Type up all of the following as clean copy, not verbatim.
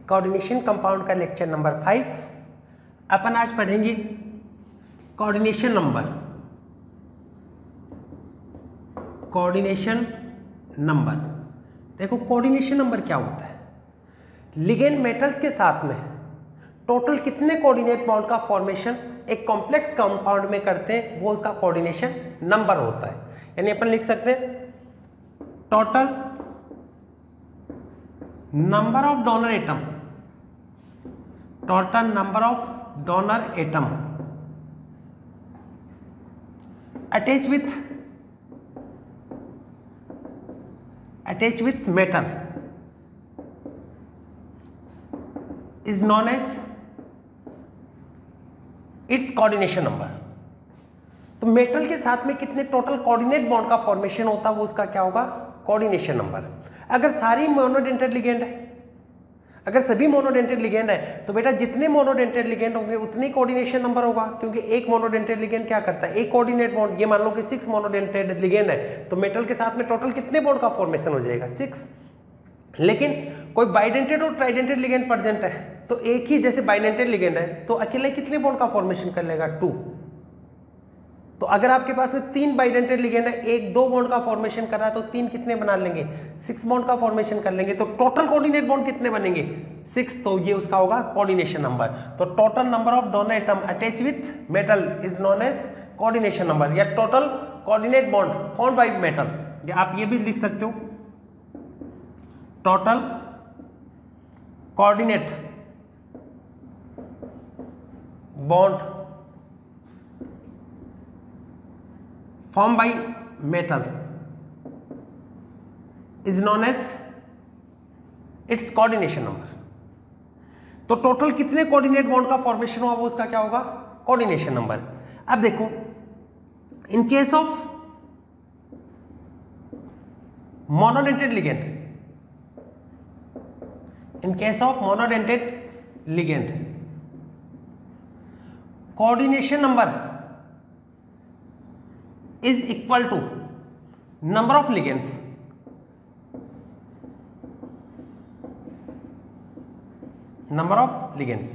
Coordination compound का lecture number 5। अपन आज पढ़ेंगे कोऑर्डिनेशन नंबर। कोऑर्डिनेशन नंबर, देखो कोऑर्डिनेशन नंबर क्या होता है? लिगेंड मेटल्स के साथ में टोटल कितने कोऑर्डिनेट बॉन्ड का फॉर्मेशन एक कॉम्प्लेक्स कंपाउंड में करते हैं, वो उसका कोऑर्डिनेशन नंबर होता है। यानी अपन लिख सकते हैं total number of donor atom, total number of donor atom attached with metal is known as its coordination number। तो मेटल के साथ में कितने टोटल कोऑर्डिनेट बॉन्ड का फॉर्मेशन होता है, वो उसका क्या होगा? Coordination number. अगर सारी मोनोडेंटेड लिगेंड है, अगर सभी मोनोडेंटेड लिगेंड है तो बेटा जितने मोनोडेंटेड लिगेंड होंगे उतने कोऑर्डिनेशन नंबर होगा, क्योंकि एक मोनोडेंटेड लिगेंड क्या करता है? एक कोऑर्डिनेट बॉन्ड। ये मान लो कि 6 मोनोडेंटेड लिगेंड है तो मेटल के साथ में टोटल कितने बॉन्ड का फॉर्मेशन हो जाएगा? 6। लेकिन कोई बाइडेंटेड और ट्राइडेंटेड लिगेंड प्रेजेंट है तो एक ही, जैसे बाइडेंटेड लिगेंड है तो अकेले कितने बॉन्ड का फॉर्मेशन कर लेगा? 2। तो अगर आपके पास में 3 बाइडेंटेड लिगेंड है, एक 2 बॉन्ड का फॉर्मेशन कर रहा है तो 3 कितने बना लेंगे? 6 बॉन्ड का फॉर्मेशन कर लेंगे। तो टोटल कोऑर्डिनेट बॉन्ड कितने बनेंगे? 6। तो ये उसका होगा कोऑर्डिनेशन नंबर। तो total number of donor atom attach with metal is known as coordination number, या total coordinate bond formed by metal. या आप ये भी लिख सकते हो total coordinate bond formed by metal is known as its coordination number। तो total कितने कोऑर्डिनेट बॉन्ड का फॉर्मेशन हुआ, वो उसका क्या होगा? Coordination number. अब देखो in case of monodentate ligand, in case of monodentate ligand coordination number is equal to number of ligands, number of ligands।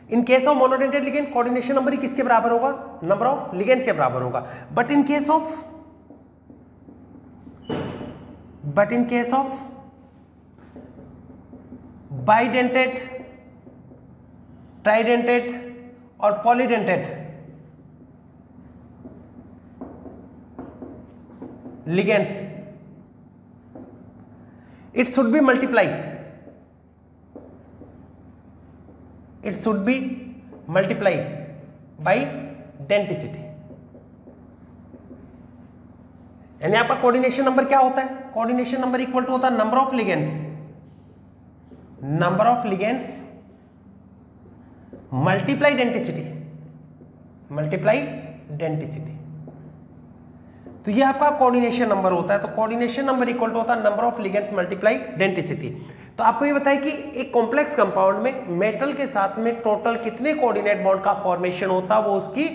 in case of monodentate ligand coordination number ही किसके बराबर होगा? number of ligands के बराबर होगा। but in case of bidentate, tridentate और polydentate ligands, it should be multiply, it should be multiply by denticity। यानी आपका coordination number क्या होता है? कोऑर्डिनेशन नंबर इक्वल टू होता है number of ligands, number of ligands multiply denticity, multiply denticity. तो ये आपका कोऑर्डिनेशन नंबर होता है। तो कोऑर्डिनेशन नंबर इक्वल टू होता है number of ligands multiply density. तो आपको ये बताया कि एक कॉम्प्लेक्स कंपाउंड में मेटल के साथ में टोटल कितने कोऑर्डिनेट बॉन्ड का फॉर्मेशन होता है, वो उसकी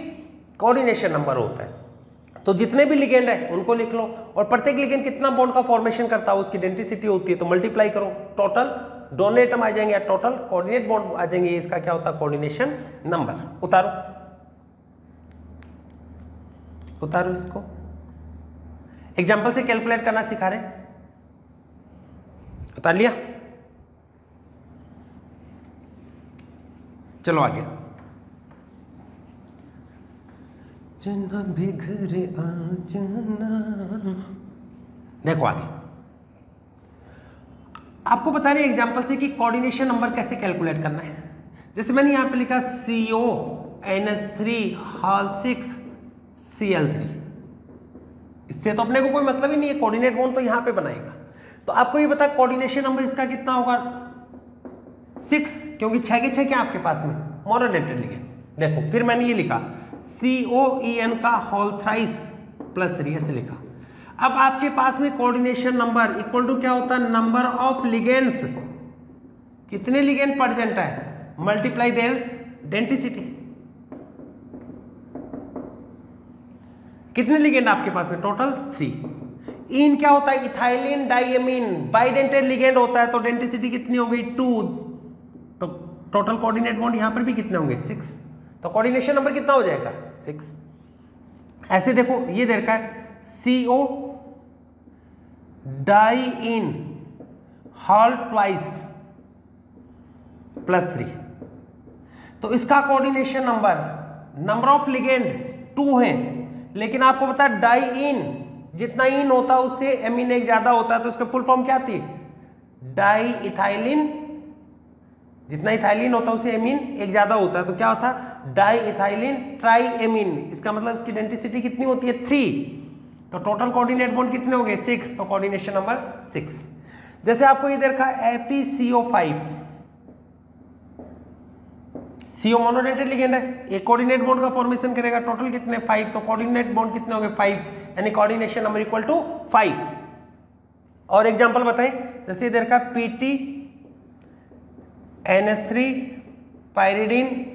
कोऑर्डिनेशन नंबर होता है। तो जितने भी लिगेंड है उनको लिख लो, और प्रत्येक लिगेंड कितना बॉन्ड का फॉर्मेशन करता है उसकी डेंसिटी होती है, तो मल्टीप्लाई करो, टोटल डोनर एटम आ जाएंगे, टोटल कोऑर्डिनेट बॉन्ड आ जाएंगे। इसका क्या होता है? Coordination number. उतारो, उतारो इसको। एग्जाम्पल से कैलकुलेट करना सिखा रहे, उतार लिया? चलो आगे। जना बिखरे आजना, देखो आगे आपको बता रहे एग्जाम्पल से कि कोऑर्डिनेशन नंबर कैसे कैलकुलेट करना है। जैसे मैंने यहां पे लिखा CONS3 इससे तो अपने को कोई मतलब ही नहीं है, कोऑर्डिनेट बॉन्ड तो यहां पे बनाएगा। तो आपको ये बता कोऑर्डिनेशन नंबर इसका कितना होगा? 6, क्योंकि 6 के 6 क्या आपके पास में मोनोडेंटेड लिगेंड। देखो फिर मैंने ये लिखा COEN का होल थ्राइस प्लस 3 ऐसे लिखा। अब आपके पास में कोऑर्डिनेशन नंबर इक्वल टू क्या होता है? नंबर ऑफ लिगेंड्स, कितने लिगेंड प्रेजेंट है, मल्टीप्लाई देयर डेंसिटी। कितने लिगेंड आपके पास में? टोटल 3। इन क्या होता है? इथाइलिन डाइएमीन बाइडेंटेड लिगेंड होता है, तो डेंसिटी कितनी हो गई? 2। तो टोटल कोऑर्डिनेट बॉन्ड यहां पर भी कितने होंगे 6, तो कोऑर्डिनेशन नंबर कितना हो जाएगा 6। ऐसे देखो ये दे रखा है CO डाई इन हॉल ट्वाइस +3, तो इसका कोऑर्डिनेशन नंबर ऑफ लिगेंड 2 है, लेकिन आपको पता है डाई इन जितना इन होता है उससे एमीन एक ज्यादा होता है, तो इसका फुल फॉर्म क्या थी डाई इथाइलिन, जितना इथाइलिन होता है उससे एमीन एक ज्यादा होता है, तो क्या होता है डाई इथाइलिन ट्राई एमीन, इसका मतलब इसकी डेंसिटी कितनी होती है 3, तो टोटल कोऑर्डिनेट बॉन्ड कितने हो गए 6, तो कोऑर्डिनेशन नंबर 6। जैसे आपको ये दे रखा है FeCO5, CO मोनोडेंटेड लिगेंड है, एक कोऑर्डिनेट बॉन्ड का फॉर्मेशन करेगा, टोटल कितने 5, तो कोऑर्डिनेट बॉन्ड कितने हो गए 5, यानी कोऑर्डिनेशन नंबर इक्वल टू 5। और एग्जांपल बताएं, जैसे इधर का PT NH3 pyridine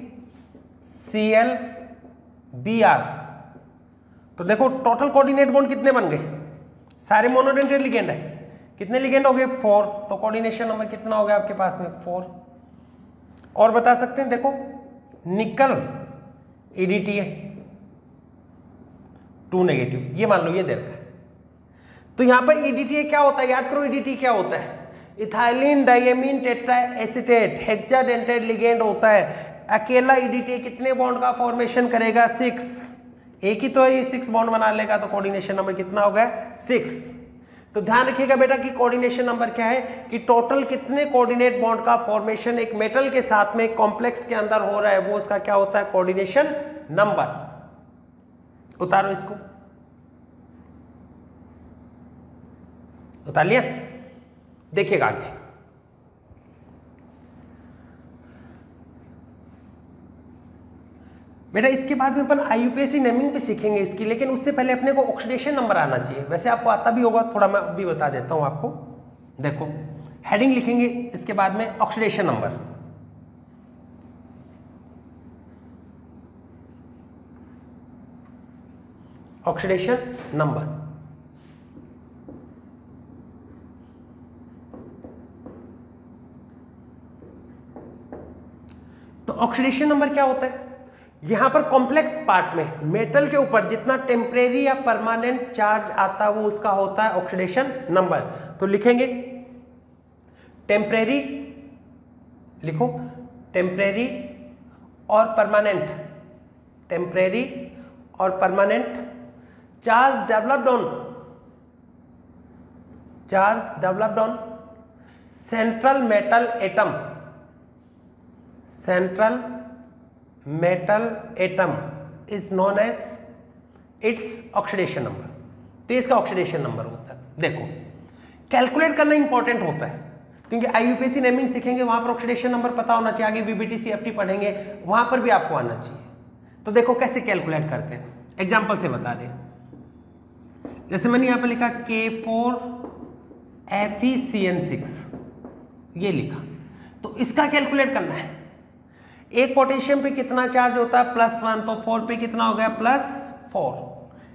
Cl Br, तो देखो टोटल कोऑर्डिनेट बॉन्ड कितने बन गए, सारे मोनोडेंटेड लिगेंड है, कितने लिगेंड हो गए 4, तो कोऑर्डिनेशन नंबर कितना हो गया आपके पास में 4। और बता सकते हैं देखो निकल EDT है 2 नेगेटिव, ये मान लो ये दे रखा है, तो यहां पर EDTA क्या होता है, याद करो EDT क्या होता है, ethylene diamine tetraacetate hexadentate ligand होता है। अकेला EDTA कितने बॉन्ड का फॉर्मेशन करेगा 6, एक ही तो है, 6 बॉन्ड बना लेगा, तो कोऑर्डिनेशन नंबर कितना हो गया 6। तो ध्यान रखिएगा बेटा कि कोऑर्डिनेशन नंबर क्या है, कि टोटल कितने कोऑर्डिनेट बॉन्ड का फॉर्मेशन एक मेटल के साथ में कॉम्प्लेक्स के अंदर हो रहा है, वो उसका क्या होता है कोऑर्डिनेशन नंबर। उतारो इसको, उतार लिया, देखिएगा आगे। बेटा इसके बाद में अपन IUPAC नेमिंग भी सीखेंगे इसकी, लेकिन उससे पहले अपने को ऑक्सीडेशन नंबर आना चाहिए, वैसे आपको आता भी होगा, थोड़ा मैं अभी बता देता हूं आपको। देखो हेडिंग लिखेंगे इसके बाद में ऑक्सीडेशन नंबर, ऑक्सीडेशन नंबर। तो ऑक्सीडेशन नंबर क्या होता है, यहां पर कॉम्प्लेक्स पार्ट में मेटल के ऊपर जितना टेम्परेरी या परमानेंट चार्ज आता है वो उसका होता है ऑक्सीडेशन नंबर। तो लिखेंगे टेम्परेरी, लिखो टेम्परेरी और परमानेंट, टेम्परेरी और permanent charge developed on central metal atom, central metal atom is known as its oxidation number. तो इसका ऑक्सीडेशन नंबर होता है। देखो कैलकुलेट करना इंपॉर्टेंट होता है, क्योंकि IUPAC नेमिंग सीखेंगे वहां पर ऑक्सीडेशन नंबर पता होना चाहिए, आगे VBT CFT पढ़ेंगे वहां पर भी आपको आना चाहिए। तो देखो कैसे कैलकुलेट करते हैं, एग्जांपल से बता रहे। जैसे मैंने यहां पर लिखा K4 FeCN6, ये लिखा, तो इसका कैलकुलेट करना है। एक पोटेशियम पे कितना चार्ज होता है +1, तो 4 पे कितना हो गया +4,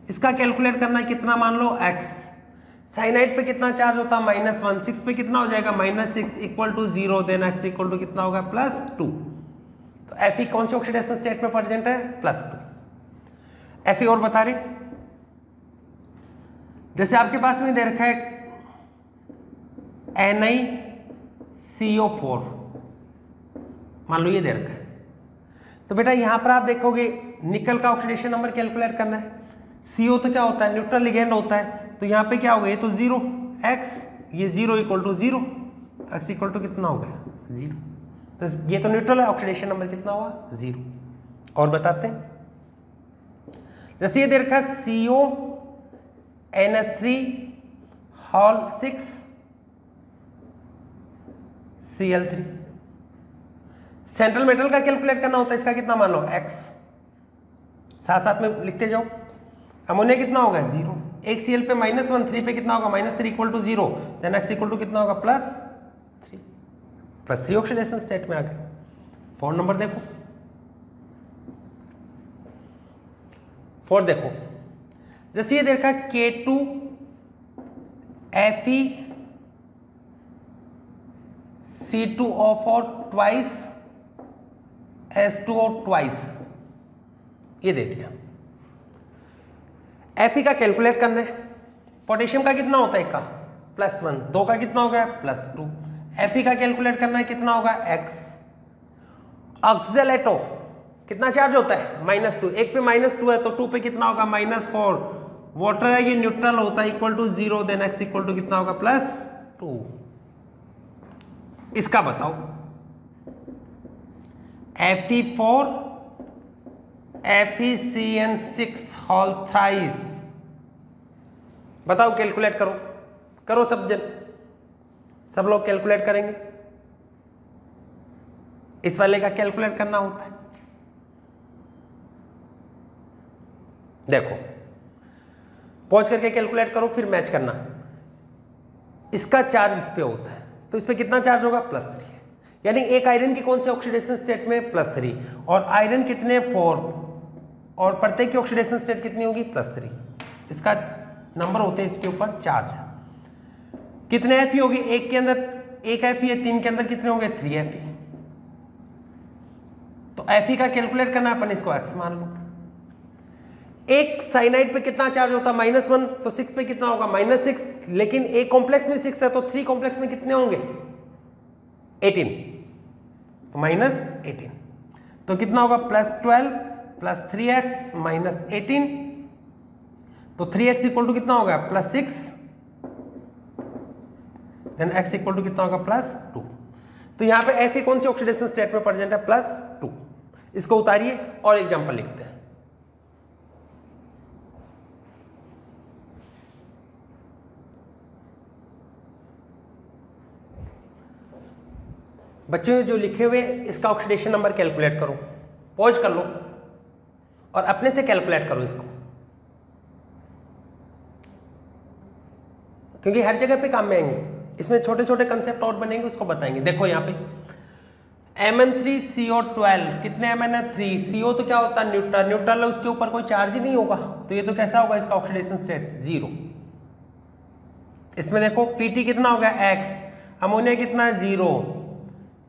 इसका कैलकुलेट करना है कितना, मान लो x। साइनाइड पे कितना चार्ज होता है -1, 6 पे कितना हो जाएगा -6 equal to 0, then x equal to कितना होगा +2। तो Fe कौन सी ऑक्सीडेशन स्टेट में प्रेजेंट है +2। ऐसे और बता रहे, जैसे आपके पास में दे रखा है NiCO4, मान लो ये दे रखा है, तो बेटा यहां पर आप देखोगे निकल का ऑक्सीडेशन नंबर कैलकुलेट करना है। CO तो क्या होता है न्यूट्रल लिगेंड होता है, तो यहां पे क्या होगा, ये तो 0 x, ये 0 equal to 0, x equal to कितना हो गया 0, तो ये तो न्यूट्रल है, ऑक्सीडेशन नंबर कितना हुआ 0। और बताते हैं, जैसे ये दे रखा है CO NH3 hall 6 Cl3, central metal का कैलकुलेट करना होता है, इसका कितना मान लो x, साथ साथ में लिखते जाओ। अमोनिया कितना होगा 0, एक Cl पे -1, 3 पे कितना होगा -3 equal to 0, then x equal to कितना होगा +3 ऑक्सीडेशन स्टेट में आ गए। 4 नंबर देखो, 4 देखो, जैसे ये देखा K2 FeC2O4 twice H2O twice, ये दे दिया। Fe का कैलकुलेट करना है। पोटेशियम का कितना होता है, एक का +1, 2 का कितना हो गया +2। Fe का कैलकुलेट करना है, कितना होगा x। ऑक्जेलेटो कितना चार्ज होता है -2, एक पे -2 है तो 2 पे कितना होगा -4। वाटर है ये न्यूट्रल होता है, equal to 0, then x equal to कितना होगा +2। इसका बताओ Fe4 FeCN6 होल थ्राइस, बताओ कैलकुलेट करो, करो सब जन, सब लोग कैलकुलेट करेंगे। इस वाले का कैलकुलेट करना होता है। देखो पॉज करके कैलकुलेट करो, फिर मैच करना। इसका चार्ज इस पे होता है तो इस पे कितना चार्ज होगा +3, यानी एक आयरन की कौन से ऑक्सीडेशन स्टेट में +3, और आयरन कितने 4, और प्रत्येक की ऑक्सीडेशन स्टेट कितनी होगी +3। इसका नंबर होते हैं इसके ऊपर चार्ज। कितने Fe होगी, एक के अंदर एक Fe है, 3 के अंदर कितने होंगे 3 Fe। तो Fe का कैलकुलेट करना है अपन, इसको x मान लो। एक साइनाइड पे कितना चार्ज होता है -1, तो 6 पे कितना होगा -6, लेकिन एक कॉम्प्लेक्स में 6 है तो 3 कॉम्प्लेक्स में कितने होंगे 18, तो -18, तो कितना होगा +12 + 3x -18, तो 3x इक्वल टू कितना होगा +6, देन x इक्वल टू कितना होगा +2। तो यहां पे Fe कौन सी ऑक्सीडेशन स्टेट में प्रेजेंट है +2। इसको उतारिए और एग्जांपल लिखते हैं। बच्चों जो लिखे हुए इसका ऑक्सीडेशन नंबर कैलकुलेट करो, पॉज कर लो और अपने से कैलकुलेट करो इसको, क्योंकि हर जगह पे काम में आएंगे। इसमें छोटे छोटे कंसेप्ट और बनेंगे, उसको बताएंगे। देखो यहाँ पे Mn3CO12, कितने Mn है 3, CO तो क्या होता है न्यूट्रल, न्यूट्रल है उसके ऊपर कोई चार्ज ही नहीं होगा, तो ये तो कैसा होगा इसका ऑक्सीडेशन स्टेट 0। इसमें देखो Pt कितना हो गया x, अमोनिया कितना है 0,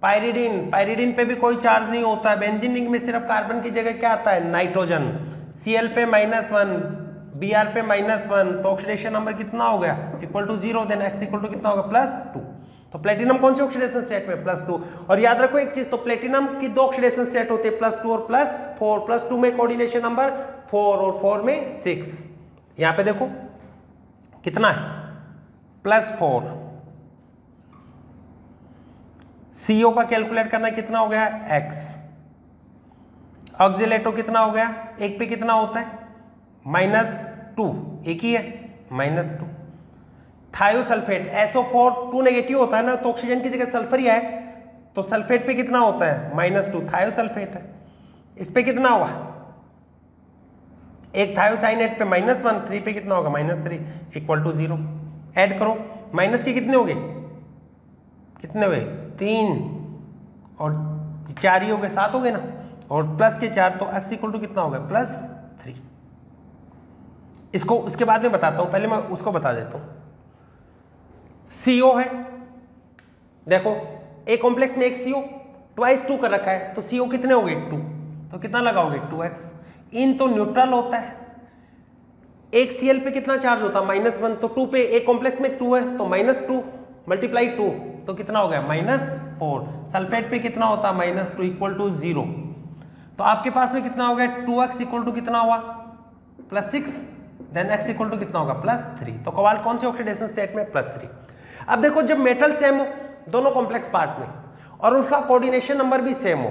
पायरिडीन, पायरिडीन पे भी कोई चार्ज नहीं होता है। बेंजीन रिंग में सिर्फ कार्बन की जगह क्या आता है नाइट्रोजन। Cl पे -1, Br पे -1, तो ऑक्सीडेशन नंबर कितना हो गया equal to 0, then x equal to कितना होगा +2। तो प्लेटिनम कौन से ऑक्सीडेशन स्टेट में +2। और याद रखो एक चीज, तो प्लेटिनम की 2 ऑक्सीडेशन स्टेट होते हैं +2 और +4। +2 में कोऑर्डिनेशन नंबर 4 और 4 में 6। यहां पे देखो कितना है +4। CO का कैलकुलेट करना कितना हो गया x। ऑक्सीलेटो कितना हो गया, एक पे कितना होता है -2, एक ही है -2। थायोसल्फेट SO4 2 नेगेटिव होता है ना, तो ऑक्सीजन की जगह सल्फर ही है, तो सल्फेट पे कितना होता है -2, थायोसल्फेट है। इस पे कितना होगा, एक थायोसाइनेट पे -1, 3 पे कितना होगा -3 इक्वल टू 0। ऐड करो, माइनस के कितने हो गए, कितने हुए 3 और 4 ही हो गए, 7 हो गए ना, और प्लस के 4, तो x इक्वल टू कितना हो गया +3। इसको उसके बाद में बताता हूं, पहले मैं उसको बता देता हूं। CO है, देखो एक कॉम्प्लेक्स में एक CO ट्वाइस 2 कर रखा है, तो CO कितने हो गए 2, तो कितना लगाओगे 2x। इन तो न्यूट्रल होता है, एक Cl पे कितना चार्ज होता है -1, तो 2 पे एक कॉम्प्लेक्स में 2 है, तो -2 मल्टीप्लाई 2, तो कितना हो गया -4। सल्फेट पे कितना होता है -2 इक्वल टू 0, तो आपके पास में कितना हो गया 2x इक्वल टू कितना हुआ +6, देन x इक्वल टू कितना होगा +3। तो कोबाल्ट कौन से ऑक्सीडेशन स्टेट में +3। अब देखो जब मेटल सेम हो दोनों कॉम्प्लेक्स पार्ट में और उसका कोऑर्डिनेशन नंबर भी सेम हो,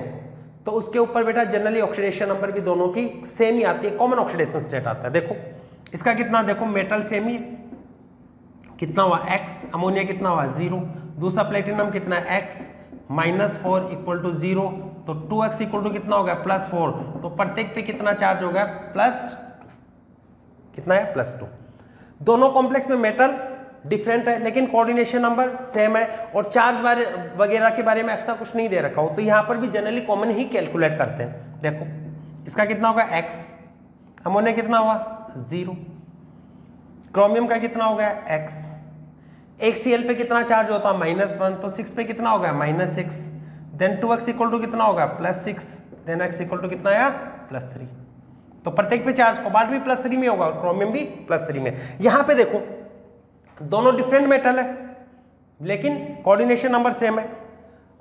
तो उसके ऊपर बेटा जनरली ऑक्सीडेशन नंबर भी दोनों की सेम ही आती है, कॉमन ऑक्सीडेशन स्टेट आता है। देखो इसका कितना, देखो मेटल सेम ही है, कितना हुआ x, अमोनिया कितना हुआ 0, दूसरा प्लेटिनम कितना है x -4 इक्वल टू 0, तो 2x इक्वल टू कितना हो गया +4, तो प्रत्येक पे कितना चार्ज हो गया कितना है +2। दोनों कॉम्प्लेक्स में मेटल डिफरेंट है लेकिन कोऑर्डिनेशन नंबर सेम है, और चार्ज वगैरह के बारे में एक्स्ट्रा कुछ नहीं दे रखा हो, तो यहाँ पर भी जनरली कॉमन ही कैलकुलेट करते हैं। देखो इसका कितना होगा x, अमोनिया कितना हुआ 0, क्रोमियम का कितना हो गया x, एक Cl पे कितना चार्ज होता है -1, तो 6 पे कितना हो गया -6, देन 2x इक्वल टू कितना होगा +6, देन x इक्वल टू कितना आया +3। तो प्रत्येक पे चार्ज कोबाल्ट भी +3 में होगा और क्रोमियम भी +3 में। यहां पे देखो दोनों डिफरेंट मेटल है लेकिन कोऑर्डिनेशन नंबर सेम है,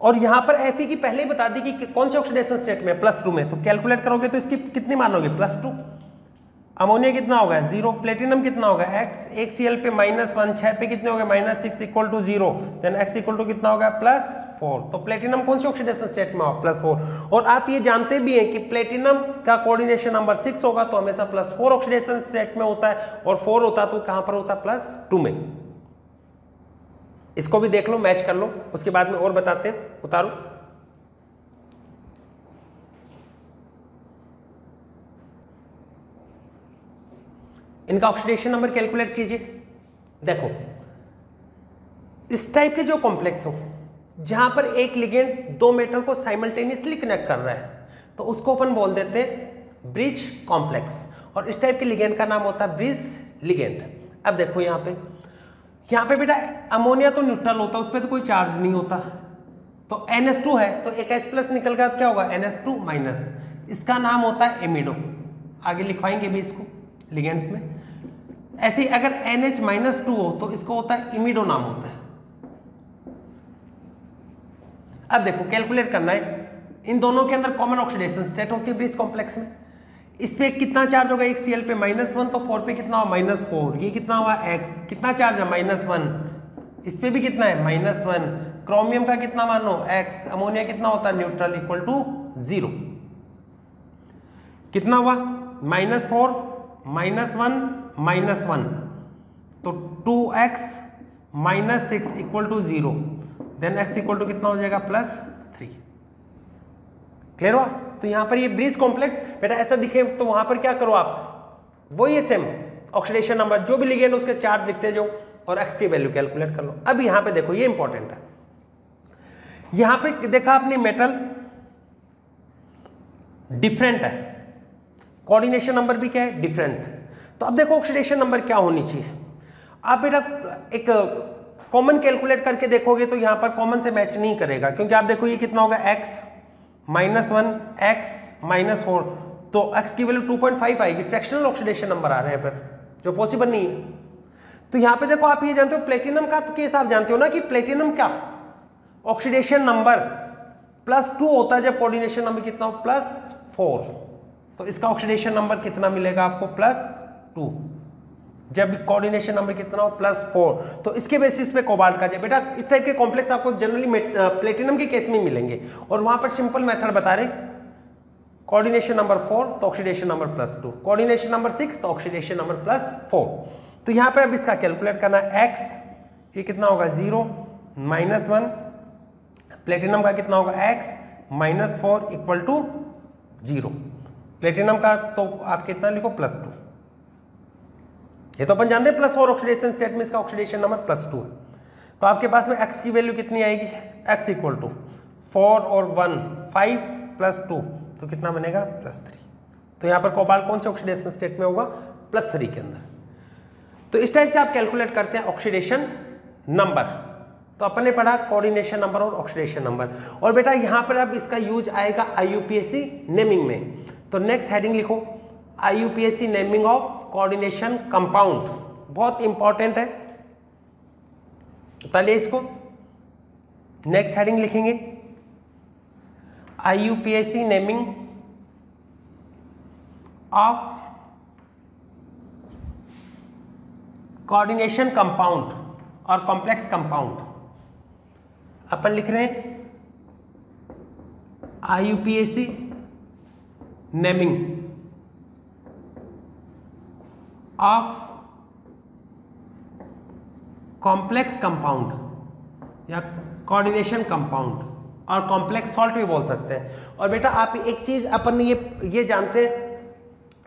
और यहां पर Fe की पहले ही बता दी कि कौन से ऑक्सीडेशन स्टेट में, +2 में। तो कैलकुलेट करोगे तो इसकी कितनी मानोगे +2। अमोनिया कितना होगा 0, प्लेटिनम कितना होगा x, 1 Cl पे -1, 6 पे कितने हो गए -6 equal to 0, then x equal to कितना होगा +4। तो प्लेटिनम कौन सी ऑक्सीडेशन स्टेट में होगा +4। और आप ये जानते भी हैं कि प्लेटिनम का कोऑर्डिनेशन नंबर 6 होगा तो हमेशा +4 ऑक्सीडेशन स्टेट में होता है, और 4 होता तो कहां पर होता +2 में। इसको भी देख लो, मैच कर लो, उसके बाद में और बताते हैं। उतारो इनका ऑक्सीडेशन नंबर कैलकुलेट कीजिए। देखो इस टाइप के जो कॉम्प्लेक्स हो जहां पर एक लिगेंड दो मेटल को साइमल्टेनियसली कनेक्ट कर रहा है तो उसको अपन बोल देते हैं ब्रिज कॉम्प्लेक्स, और इस टाइप के लिगेंड का नाम होता है ब्रिज लिगेंड। अब देखो यहाँ पे बेटा अमोनिया तो न्यूट्रल होता है, उस पर तो कोई चार्ज नहीं होता, तो NH2 है तो एक H+ निकल गया तो क्या होगा NH2-, इसका नाम होता है एमिडो। आगे लिखवाएंगे भी इसको लिगेंड्स में। ऐसे ही अगर NH-2 हो तो इसको होता है इमिडो नाम होता है। अब देखो कैलकुलेट करना है, इन दोनों के अंदर कॉमन ऑक्सीडेशन स्टेट होती है ब्रिज कॉम्प्लेक्स में। इस पे कितना चार्ज होगा 1 Cl पे -1, तो 4 पे कितना हुआ -4, ये कितना हुआ x, कितना चार्ज है -1, इस पे भी कितना है -1, क्रोमियम का कितना मानो x, अमोनिया कितना होता है न्यूट्रल इक्वल टू 0, कितना हुआ -4 -1 तो 2x -6 equal to 0, then x equal to कितना हो जाएगा +3। क्लियर हुआ? तो यहां पर ये ब्रिज कॉम्प्लेक्स बेटा ऐसा दिखे तो वहां पर क्या करो आप, वो ये सेम ऑक्सीडेशन नंबर जो भी लिगेंड उसके चार्ज लिखते जाओ और x की वैल्यू कैलकुलेट कर लो। अब यहां पे देखो ये इंपॉर्टेंट है, यहां पे देखा आपने मेटल डिफरेंट है, कोऑर्डिनेशन नंबर भी क्या है डिफरेंट। तो अब देखो ऑक्सीडेशन नंबर क्या होनी चाहिए। आप बेटा एक कॉमन कैलकुलेट करके देखोगे तो यहां पर कॉमन से मैच नहीं करेगा, क्योंकि आप देखो ये कितना होगा x -1 x -4, तो x की वैल्यू 2.5 आएगी, फ्रैक्शनल ऑक्सीडेशन नंबर आ रहे हैं पर जो पॉसिबल नहीं है। तो यहां पे देखो आप ये जानते हो प्लेटिनम का तो केस आप जानते हो ना कि प्लेटिनम क्या ऑक्सीडेशन नंबर +2 होता है जब कोऑर्डिनेशन नंबर कितना हो +4, तो इसका ऑक्सीडेशन नंबर कितना मिलेगा आपको +2, जब कोऑर्डिनेशन नंबर कितना हो +4। तो इसके बेसिस पे कोबाल्ट का बेटा इस टाइप के कॉम्प्लेक्स आपको जनरली प्लेटिनम के केस में मिलेंगे, और वहां पर सिंपल मेथड बता रहे कोऑर्डिनेशन नंबर 4 तो ऑक्सीडेशन नंबर +2, कोऑर्डिनेशन नंबर 6 तो ऑक्सीडेशन नंबर +4। तो यहां पर अब इसका कैलकुलेट करना है, x ये कितना होगा 0 -1, प्लेटिनम का कितना होगा x -4 इक्वल टू 0, प्लेटिनम का तो आप कितना लिखो +2, ये तो अपन जानते हैं +4 ऑक्सीडेशन स्टेट में इसका ऑक्सीडेशन नंबर +2 है। तो आपके पास में x की वैल्यू कितनी आएगी, x इक्वल टू 4 और 1 5 +2 तो कितना बनेगा +3। तो यहाँ पर कोबाल्ट कौन से ऑक्सीडेशन स्टेट में होगा +3 के अंदर। तो इस टाइप से आप कैलकुलेट करते हैं ऑक्सीडेशन नंबर। तो अपन ने पढ़ा कोऑर्डिनेशन नंबर और ऑक्सीडेशन नंबर, और बेटा यहाँ पर अब इसका यूज आएगा IUPAC नेमिंग में। तो नेक्स्ट हेडिंग लिखो IUPAC naming of coordination compound, बहुत इंपॉर्टेंट है, चलिए इसको नेक्स्ट हेडिंग लिखेंगे IUPAC naming of coordination compound और कॉम्प्लेक्स कंपाउंड। अपन लिख रहे हैं IUPAC naming of complex compound या कोऑर्डिनेशन कंपाउंड, और कॉम्प्लेक्स सॉल्ट भी बोल सकते हैं। और बेटा आप एक चीज अपन ये जानते हैं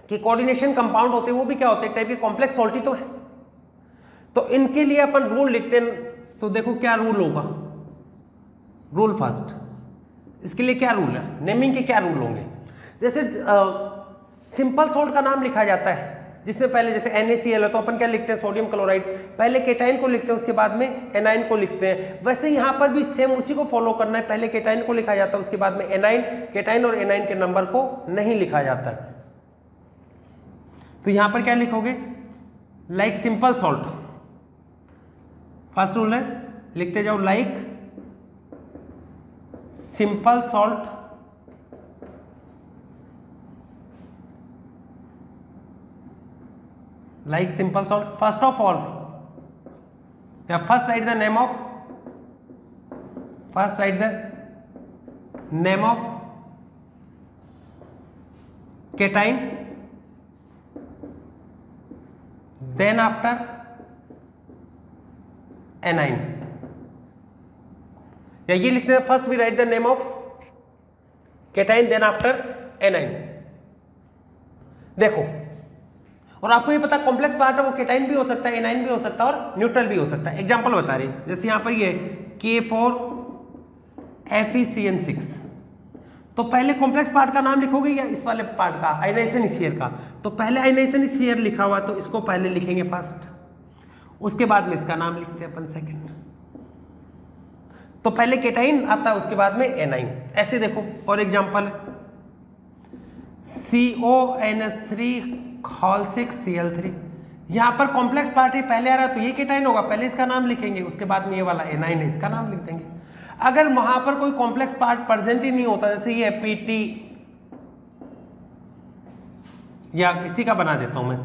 कि कोऑर्डिनेशन कंपाउंड होते हैं वो भी क्या होते हैं, टाइप के कॉम्प्लेक्स सॉल्ट ही तो है। तो इनके लिए अपन रूल लिखते हैं, तो देखो क्या रूल होगा, रूल फर्स्ट, इसके लिए क्या रूल है, नेमिंग के क्या रूल होंगे। जैसे सिंपल सॉल्ट का नाम लिखा जाता है, जिसमें पहले जैसे NaCl है तो अपन क्या लिखते हैं, सोडियम क्लोराइड, पहले केटाइन को लिखते हैं उसके बाद में एनाइन को लिखते हैं। वैसे यहाँ पर भी सेम उसी को फॉलो करना है, पहले केटाइन को लिखा जाता है उसके बाद में एनाइन, केटाइन और एनाइन के नंबर को नहीं लिखा जाता। तो यहाँ पर क्या लिखोगे, like simple salt, first rule है लिखते जाओ like simple salt like simple salt. First of all, yeah, first write the name of cation, then after anion, या ये लिखते हैं first we write the name of cation then after anion. देखो, और आपको ये पता कॉम्प्लेक्स पार्ट है वो केटाइन भी हो सकता है, एनाइन भी हो सकता है और न्यूट्रल भी हो सकता है। एग्जांपल बता रहे हैं, जैसे यहाँ पर ये K4FeCN6, तो पहले कॉम्प्लेक्स पार्ट का नाम लिखोगे या इस वाले पार्ट का, आयनाइजेशन स्फीयर का, तो पहले आयनाइजेशन स्फीयर लिखा हुआ तो इसको पहले लिखेंगे फर्स्ट, उसके बाद में इसका नाम लिखते हैं अपन सेकेंड। तो पहले केटाइन आता है उसके बाद में एनाइन, ऐसे देखो। और एग्जांपल CONS3(6Cl3), यहाँ पर कॉम्प्लेक्स पार्ट है, पहले आ रहा है तो ये केटाइन होगा, पहले इसका नाम लिखेंगे उसके बाद में ये वाला एनाइन है इसका नाम लिख देंगे। अगर वहां पर कोई कॉम्प्लेक्स पार्ट प्रेजेंट ही नहीं होता, जैसे ये PT, या इसी का बना देता हूं मैं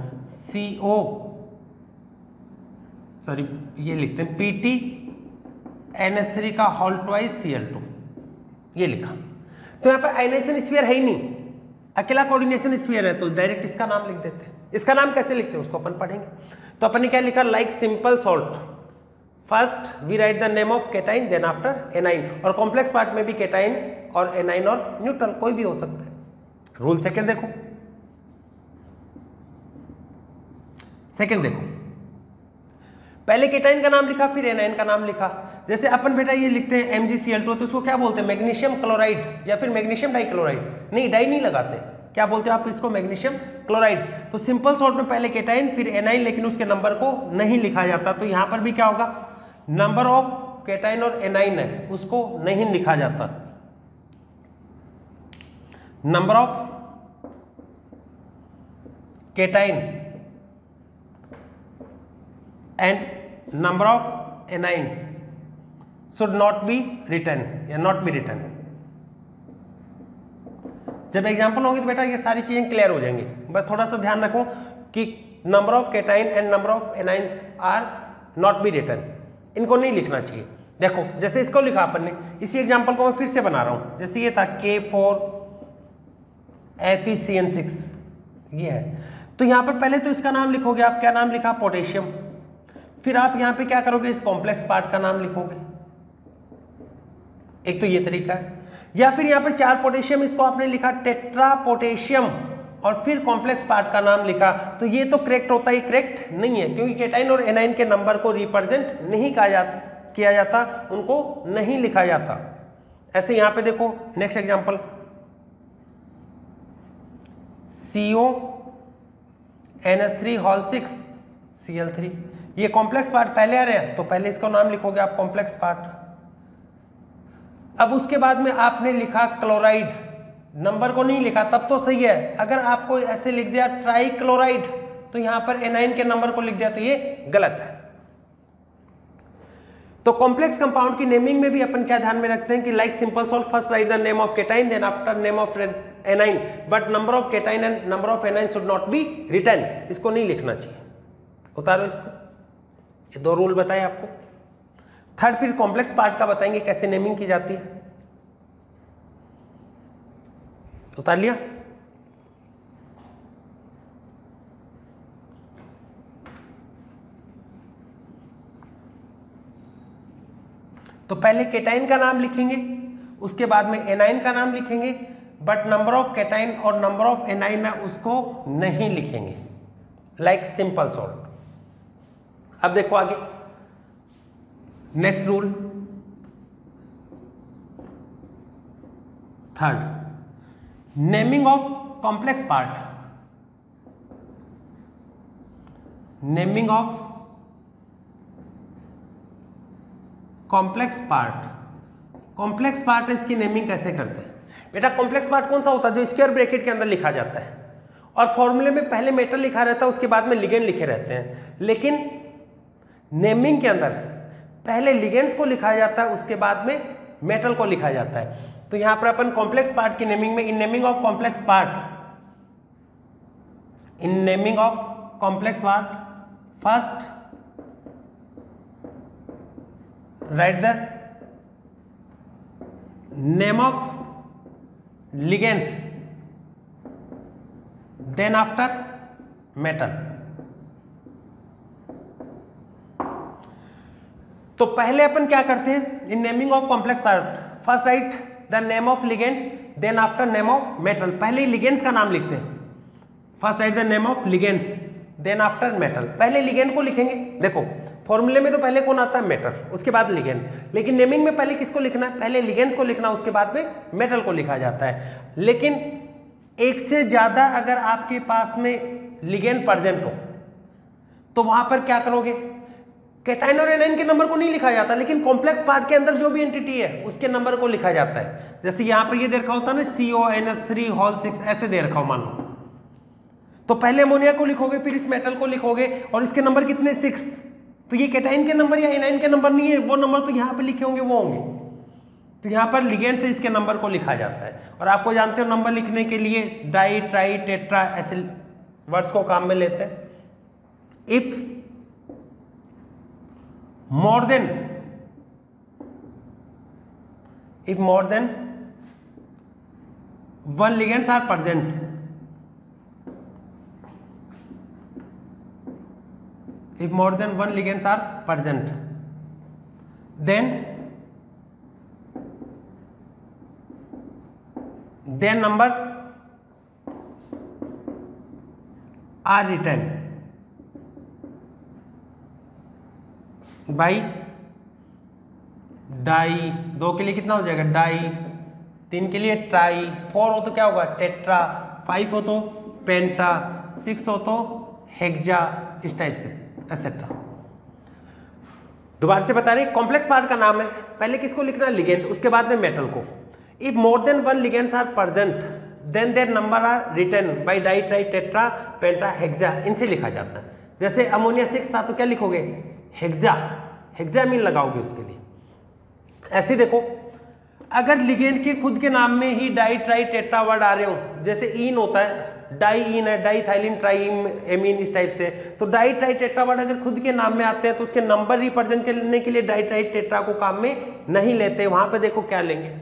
ये लिखते हैं PTNS3(2Cl2), ये लिखा। तो यहाँ पर आयनाइजेशन स्फीयर है ही नहीं, अकेला कोऑर्डिनेशन स्फीयर है, तो डायरेक्ट इसका नाम लिख देते हैं। इसका नाम कैसे लिखते हैं उसको अपन पढ़ेंगे। तो अपन ने क्या लिखा, like simple salt, first we write the name of cation then after anion, और कॉम्प्लेक्स पार्ट में भी केटाइन और एनाइन और न्यूट्रल कोई भी हो सकता है। रूल सेकंड देखो, पहले केटाइन का नाम लिखा फिर एनाइन का नाम लिखा। जैसे अपन बेटा ये लिखते हैं MgCl2, तो इसको क्या बोलते हैं, मैग्नीशियम क्लोराइड या फिर मैग्नीशियम डाइक्लोराइड, नहीं डाई नहीं लगाते, क्या बोलते हैं आप इसको, मैग्नीशियम क्लोराइड। तो सिंपल सॉल्ट में पहले केटाइन फिर एनाइन, लेकिन उसके नंबर को नहीं लिखा जाता। तो यहां पर भी क्या होगा, नंबर ऑफ केटाइन और एनाइन है उसको नहीं लिखा जाता, number of cation and number of A9 should not be written या not be written। जब एग्जांपल होंगे तो बेटा ये सारी चीजें क्लियर हो जाएंगी। बस थोड़ा सा ध्यान रखो कि number of cation and number of anions are not be written, इनको नहीं लिखना चाहिए। देखो जैसे इसको लिखा अपन ने, इसी एग्जांपल को मैं फिर से बना रहा हूं। जैसे ये था K4FeCN6, ये है, तो यहां पर पहले तो इसका नाम लिखोगे आप, क्या नाम लिखा, पोटेशियम। फिर आप यहां पे क्या करोगे, इस कॉम्प्लेक्स पार्ट का नाम लिखोगे, एक तो ये तरीका है। या फिर यहां पर 4 पोटेशियम, इसको आपने लिखा टेट्रा पोटेशियम, और फिर कॉम्प्लेक्स पार्ट का नाम लिखा। तो ये तो करेक्ट होता है, करेक्ट नहीं है, क्योंकि केटाइन और एनाइन के नंबर को रिप्रेजेंट नहीं किया जाता, उनको नहीं लिखा जाता। ऐसे यहां पे देखो नेक्स्ट एग्जांपल, CONS3(6Cl3), ये कॉम्प्लेक्स पार्ट पहले आ रहे हैं तो पहले इसका नाम लिखोगे आप, कॉम्प्लेक्स पार्ट। अब उसके बाद में आपने लिखा क्लोराइड, नंबर को नहीं लिखा तब तो सही है। अगर आपको ऐसे लिख दिया ट्राइक्लोराइड, तो यहां पर एनाइन के नंबर को लिख दिया, तो ये गलत है। तो कॉम्प्लेक्स कंपाउंड की नेमिंग में भी अपन क्या ध्यान में रखते हैं कि like simple salt, first write the name of cation then after name of anion, but number of cation and number of anion should not be written, इसको नहीं लिखना चाहिए। उतारो इसको, ये 2 रूल बताए आपको। थर्ड फिर कॉम्प्लेक्स पार्ट का बताएंगे कैसे नेमिंग की जाती है। उतार लिया। तो पहले केटाइन का नाम लिखेंगे, उसके बाद में एनाइन का नाम लिखेंगे, बट नंबर ऑफ केटाइन और नंबर ऑफ एनाइन है उसको नहीं लिखेंगे, लाइक सिंपल सॉल्ट। अब देखो आगे next rule, third, naming of complex part naming of complex part. Complex part इसकी नेमिंग कैसे करते हैं बेटा? कॉम्प्लेक्स पार्ट कौन सा होता है? जो स्क्वायर ब्रैकेट के अंदर लिखा जाता है और फॉर्मूले में पहले मेटल लिखा रहता है, उसके बाद में लिगेंड लिखे रहते हैं। लेकिन नेमिंग के अंदर पहले लिगेंड्स को लिखा जाता है, उसके बाद में मेटल को लिखा जाता है। तो यहां पर अपन कॉम्प्लेक्स पार्ट की नेमिंग में, in naming of complex part, in naming of complex part first write the name of ligands then after metal. तो पहले अपन क्या करते हैं? In naming of complex part first write the name of ligand then after name of metal. पहले ही ligands का नाम लिखते हैं। First write the name of ligands then after metal. पहले लिगेंड को लिखेंगे। देखो फॉर्मूले में तो पहले कौन आता है? मेटल, उसके बाद लिगेंड। लेकिन नेमिंग में पहले किसको लिखना है? पहले लिगेंड्स को लिखना, उसके बाद में मेटल को लिखा जाता है। लेकिन एक से ज्यादा अगर आपके पास में लिगेंड प्रेजेंट हो तो वहां पर क्या करोगे? कैटाइन और एनाइन के नंबर को नहीं लिखा जाता, लेकिन कॉम्प्लेक्स पार्ट के अंदर जो भी एंटिटी है उसके नंबर को लिखा जाता है। जैसे यहां पर ये दे रखा होता है ना CONS3 होल 6 ऐसे दे रखा हो मान लो, तो पहले अमोनिया को लिखोगे, फिर इस मेटल को लिखोगे और इसके नंबर कितने? 6। तो ये कैटाइन के नंबर या एनाइन के नंबर नहीं है, वो नंबर तो यहाँ पे लिखे होंगे, वो होंगे। तो यहाँ पर लिगेंड से इसके नंबर को लिखा जाता है। और आपको जानते हो नंबर लिखने के लिए डाई, ट्राई, टेट्रा ऐसे वर्ड्स को काम में लेते हैं। If more than 1 ligands are present, if more than 1 ligands are present, then their number are written by di. 2 के लिए कितना हो जाएगा? डाई। 3 के लिए ट्राई। 4 हो तो क्या होगा? टेट्रा। 5 हो तो पेंटा। 6 हो तो हेक्सा। इस टाइप से एटसेट्रा। दोबारा से बता रहे कॉम्प्लेक्स पार्ट का नाम है, पहले किसको लिखना है? लिगेंड, उसके बाद में मेटल को। If more than 1 ligands are present then their number are written by di, tri, tetra, penta, hexa. इनसे लिखा जाता है। जैसे अमोनिया 6 था तो क्या लिखोगे? हेक्सा, हेक्सामीन लगाओगे उसके लिए। ऐसे देखो अगर लिगेंड के खुद के नाम में ही डाई, ट्राई, टेट्रा वर्ड आ रहे हो, जैसे ईन होता है, डाई ईन है, डाईथाइलिन, ट्राईम, एमीन, इस टाइप से, तो डाई, ट्राई, टेट्रा वर्ड अगर खुद के नाम में आते हैं तो उसके नंबर रिप्रेजेंट करने के लिए डाई, ट्राई, टेट्रा को काम में नहीं लेते। वहां पे देखो क्या लेंगे,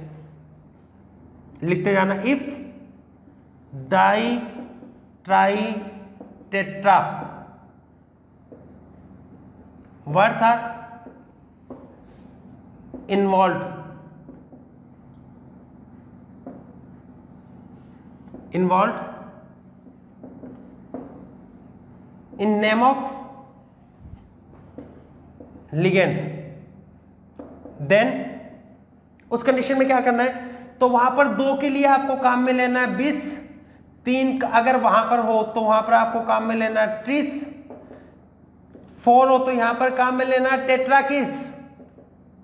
लिखते जाना। If di, tri, tetra words are involved in name of ligand, then उस कंडीशन में क्या करना है? तो वहां पर 2 के लिए आपको काम में लेना है 20, 3 अगर वहां पर हो तो वहां पर आपको काम में लेना है 30, 4 हो तो यहां पर काम में लेना टेट्राकिस,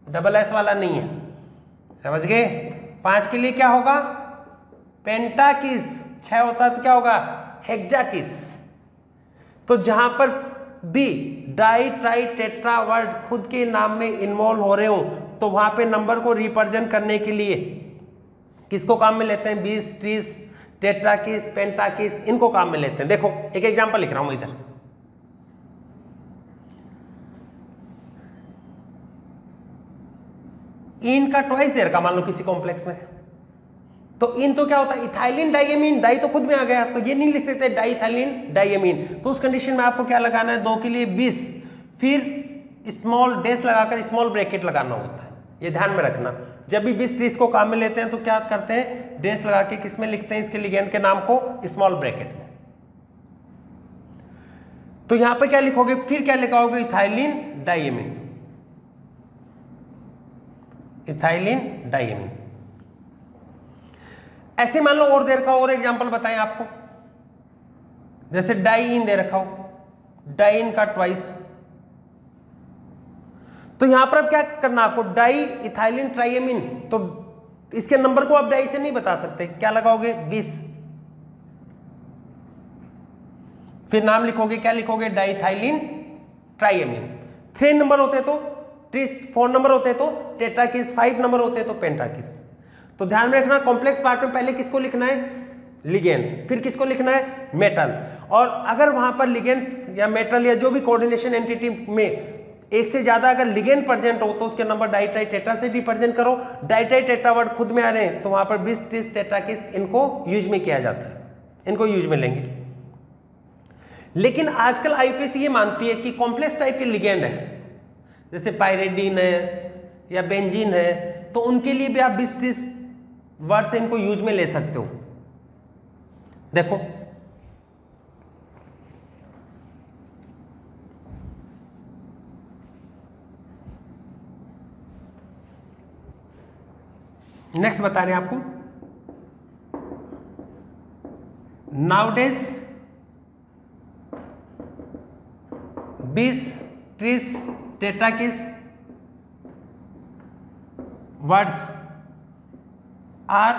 डबल एस वाला नहीं है, समझ गए? 5 के लिए क्या होगा? पेंटाकिस। 6 होता तो क्या होगा? हेक्साकिस। तो जहां पर भी डाई, ट्राई, टेट्रा वर्ड खुद के नाम में इन्वॉल्व हो रहे हो तो वहां पे नंबर को रिप्रेजेंट करने के लिए किसको काम में लेते हैं? 20, 30, टेट्राकिस, पेंटाकिस, इनको काम में लेते हैं। देखो एक एग्जांपल लिख रहा हूं इधर। इन का ट्वाइस दे रखा मान लो किसी कॉम्प्लेक्स में, तो इन तो क्या होता है? Ethylene diamine. डाई तो खुद में आ गया तो ये नहीं लिख सकते डाइथाइलिन डाइएमीन। तो उस कंडीशन में आपको क्या लगाना है? 2 के लिए 20, फिर स्मॉल डैश लगाकर स्मॉल ब्रैकेट लगाना होता है। ये ध्यान में रखना, जब भी 20, 30 को काम में लेते हैं तो क्या करते हैं? डैश लगा के किस में लिखते हैं? इसके लिगेंड के नाम को स्मॉल ब्रैकेट में। तो यहां पर क्या लिखोगे? फिर क्या लिखाओगे? Ethylene diamine, ethylene diamine. ऐसे मान लो और दे रखा हो, और एग्जांपल बताएं आपको। जैसे डाई इन दे रखा हो, डाइन का ट्वाइस। तो यहां पर अब क्या करना आपको, डाई इथाइलिन ट्राइएमिन, तो इसके नंबर को आप डाई से नहीं बता सकते, क्या लगाओगे 20, फिर नाम लिखोगे, क्या लिखोगे, डाइथाइलिन ट्राइएमिन। 3 नंबर होते तो ट्रिस, 4 नंबर होते तो टेट्राकिस, 5 नंबर होते तो पेंटाकिस। तो ध्यान में रखना, कॉम्प्लेक्स पार्ट में पहले किसको लिखना है, लिगेंड, फिर किसको लिखना है, मेटल। और अगर वहां पर लिगेंड्स या मेटल या जो भी कोऑर्डिनेशन एंटिटी में एक से ज्यादा अगर लिगेंड प्रेजेंट हो तो उसके नंबर डाइट्राई टेट्रा से रिप्रेजेंट करो। डाइट्राई टेट्रा वर्ड खुद में आ रहे हैं तो वहां पर 20 30 टेट्राकिस इनको यूज में किया जाता है, इनको यूज में लेंगे। लेकिन आजकल आईपीसी ये मानती है कि कॉम्प्लेक्स टाइप के लिगेंड है, जैसे पायरिडीन है या बेंजीन है, तो उनके लिए भी आप 20 30 वर्ड से इनको यूज में ले सकते हो। देखो नेक्स्ट बता रहे हैं आपको, nowadays 20 30 tetrakis words are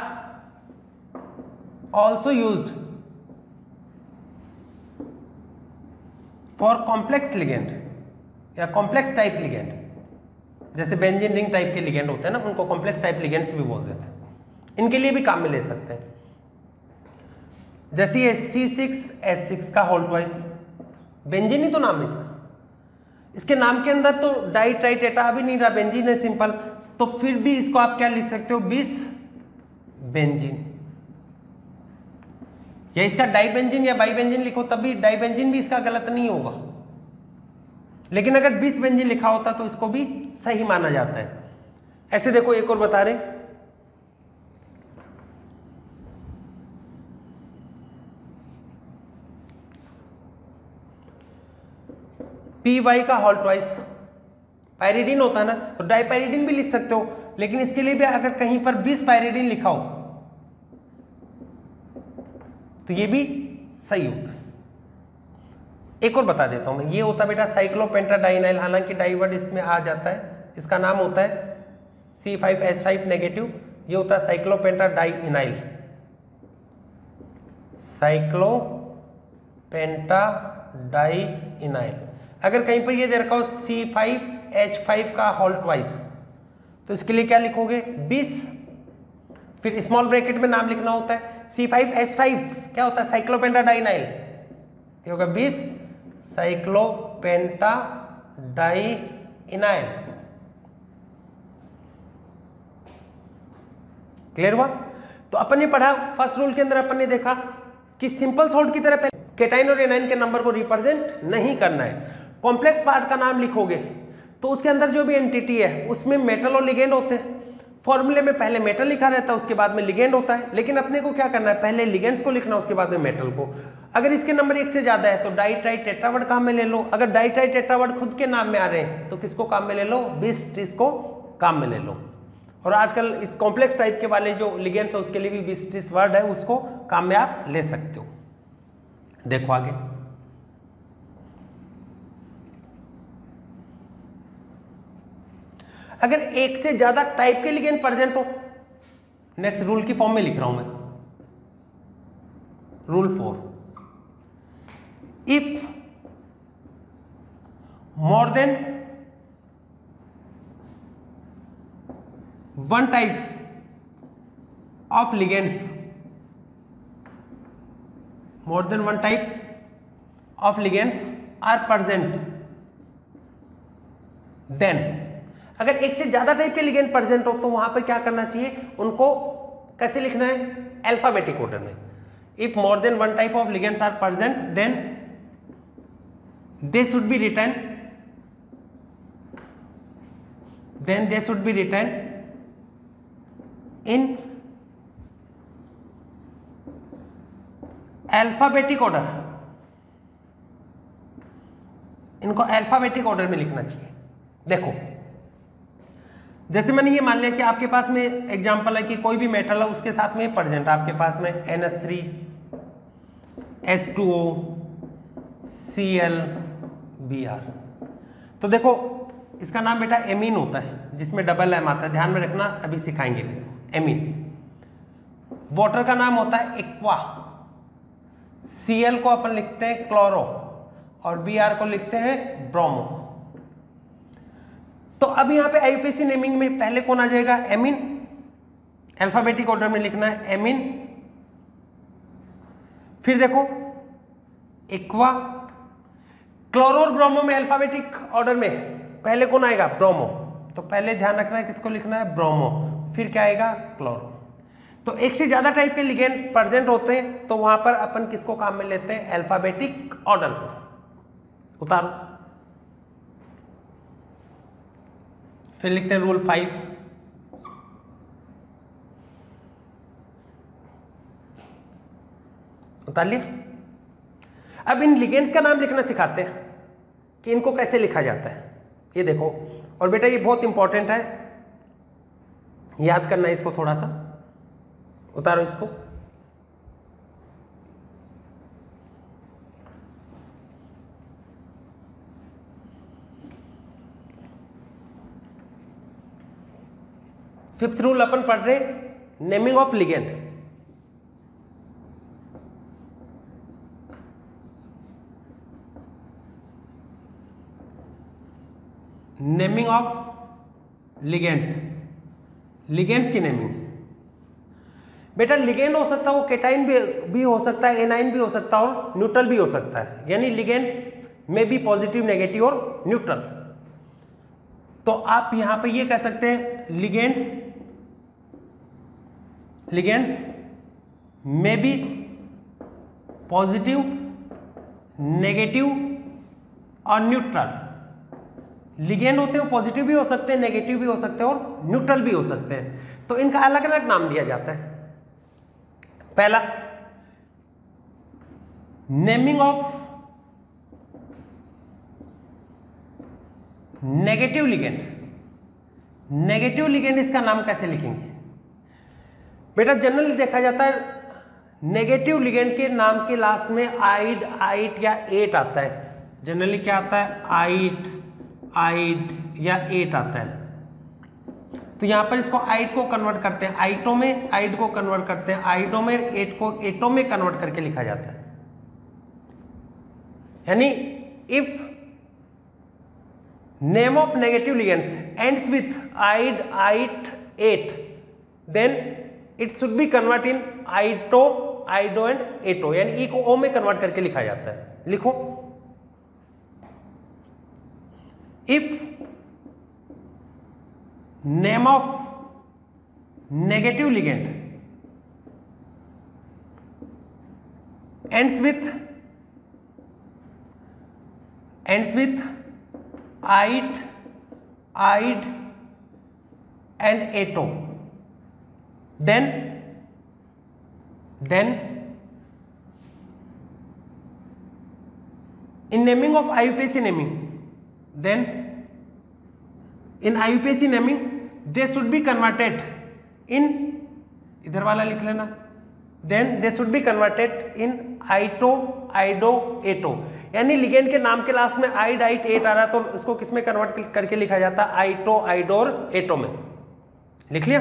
also used for complex ligand या कॉम्प्लेक्स टाइप लिगेंड। जैसे बेंजीन रिंग टाइप के लिगेंड होते हैं ना, उनको कॉम्प्लेक्स टाइप लिगेंड्स भी बोल देते हैं। इनके लिए भी काम में ले सकते हैं। जैसे ये C6H6 का होल ट्वाइस, बेंजीन ही तो नाम है इसका, इसके नाम के अंदर तो डाई ट्राई टेट्रा भी नहीं रहा, बेंजीन है सिंपल, तो फिर भी इसको आप क्या लिख सकते हो, 20 बेंजीन, या इसका डाई बेंजीन या बाई बेंजीन लिखो तब भी डाई बेंजीन भी इसका गलत नहीं होगा। लेकिन अगर 20 बेंजीन लिखा होता तो इसको भी सही माना जाता है। ऐसे देखो एक और बता रहे, PY का होल ट्वाइस, पायरिडीन होता है ना, तो डाइपायरिडीन भी लिख सकते हो, लेकिन इसके लिए भी अगर कहीं पर 20 पायरिडीन लिखा हो तो ये भी सही होता है। एक और बता देता हूं मैं, ये होता बेटा साइक्लोपेंटाडाइनाइल, हालांकि डाइवर्ड इसमें आ जाता है, इसका नाम होता है C5H5 नेगेटिव, ये होता है साइक्लोपेंटाडाइनाइल, साइक्लोपेंटाडाइनाइल। अगर कहीं पर ये दे रखा हो C5H5 का होल ट्वाइस, तो इसके लिए क्या लिखोगे, 20, फिर स्मॉल ब्रैकेट में नाम लिखना होता है। C5H5 क्या होता है, साइक्लोपेंटाडाइनाइल, क्या होगा 20 साइक्लोपेंटाडाइनाइल। क्लियर हुआ? तो अपन ने पढ़ा, फर्स्ट रूल के अंदर अपन ने देखा कि सिंपल सॉल्ट की तरह केटाइन और एनाइन के नंबर को रिप्रेजेंट नहीं करना है। कॉम्प्लेक्स पार्ट का नाम लिखोगे तो उसके अंदर जो भी एंटिटी है उसमें मेटल और लिगेंड होते हैं। फॉर्मूले में पहले मेटल लिखा रहता है, उसके बाद में लिगेंड होता है, लेकिन अपने को क्या करना है, पहले लिगेंड्स को लिखना, उसके बाद में मेटल को। अगर इसके नंबर 1 से ज्यादा है तो डाई ट्राई टेट्रावर्ड काम में ले लो। अगर डाई ट्राई टेट्रावर्ड खुद के नाम में आ रहे हैं तो किसको काम में ले लो, 20 30 को काम में ले लो। और आजकल इस कॉम्प्लेक्स टाइप के वाले जो लिगेंड्स है उसके लिए भी 20 30 वर्ड है, उसको काम में आप ले सकते हो। देखो आगे, अगर एक से ज्यादा टाइप के लिगेंड प्रेजेंट हो, नेक्स्ट रूल की फॉर्म में लिख रहा हूं मैं, rule 4, if more than one type of ligands, more than one type of ligands are present, then अगर एक से ज्यादा टाइप के लिगेंड प्रेजेंट हो तो वहां पर क्या करना चाहिए, उनको कैसे लिखना है, अल्फाबेटिक ऑर्डर में। If more than one type of ligands are present then they should be written, in alphabetic order. इनको अल्फाबेटिक ऑर्डर में लिखना चाहिए। देखो जैसे मैंने ये मान लिया कि आपके पास में एग्जांपल है कि कोई भी मेटल है उसके साथ में प्रेजेंट, आपके पास में NH3 H2O Cl Br। तो देखो इसका नाम बेटा एमीन होता है जिसमें डबल एम आता है, ध्यान में रखना, अभी सिखाएंगे भी इसको। एमीन। वाटर का नाम होता है एक्वा। Cl को अपन लिखते हैं क्लोरो और Br को लिखते हैं ब्रोमो। तो अब यहां पे आईयूपीएसी नेमिंग में पहले कौन आ जाएगा? एमीन। अल्फाबेटिक ऑर्डर में लिखना है एमीन। फिर देखो एक्वा। क्लोरो और ब्रोमो में अल्फाबेटिक ऑर्डर में पहले कौन आएगा? ब्रोमो। तो पहले ध्यान रखना है किसको लिखना है? ब्रोमो। फिर क्या आएगा? क्लोरो। तो एक से ज्यादा टाइप के लिगेंड प्रेजेंट होते हैं तो वहां पर अपन किसको काम में लेते हैं? अल्फाबेटिक ऑर्डर को। उतारो। फिर लिखते हैं रूल 5। उतार लिया। अब इन लिगेंड्स का नाम लिखना सिखाते हैं कि इनको कैसे लिखा जाता है। ये देखो, और बेटा ये बहुत इंपॉर्टेंट है, याद करना है इसको थोड़ा सा। उतारो इसको। फिफ्थ रूल अपन पढ़ रहे naming of ligand. Naming of ligands. Ligands की नेमिंग। बेटा लिगेंड हो सकता है वो केटाइन भी हो सकता है, एनाइन भी हो सकता है और न्यूट्रल भी हो सकता है, यानी लिगेंड में भी पॉजिटिव, नेगेटिव और न्यूट्रल। तो आप यहां पे ये कह सकते हैं लिगेंड्स में भी पॉजिटिव, नेगेटिव और न्यूट्रल। लिगेंड होते हैं पॉजिटिव भी हो सकते हैं, नेगेटिव भी हो सकते हैं और न्यूट्रल भी हो सकते हैं। तो इनका अलग अलग नाम दिया जाता है। पहला, naming of negative ligand. Negative ligand इसका नाम कैसे लिखेंगे? बेटा जनरली देखा जाता है नेगेटिव लिगेंड के नाम के लास्ट में आइड, आइट या एट आता है। जनरली क्या आता है? आइट, आइड या एट आता है। तो यहां पर इसको आइट को कन्वर्ट करते हैं आइटो में, आइड को कन्वर्ट करते हैं आइडो में, एट को एटो में कन्वर्ट करके लिखा जाता है। यानी if name of negative ligands ends with ide, ite, ate, then it should be convert in ito, ido and ato, यानी ई को ओ में कन्वर्ट करके लिखा जाता है। लिखो, if name of negative ligand ends with ite, ide and ato, then in naming of IUPAC naming, then in IUPAC naming they should be converted in, इधर वाला लिख लेना, then they should be converted in आइटो, ido, एटो। यानी ligand के नाम के last में आइड, ite, eight आ रहा है तो इसको किस में कन्वर्ट करके लिखा जाता है? आइटो, आइडो और एटो में। लिख लिया?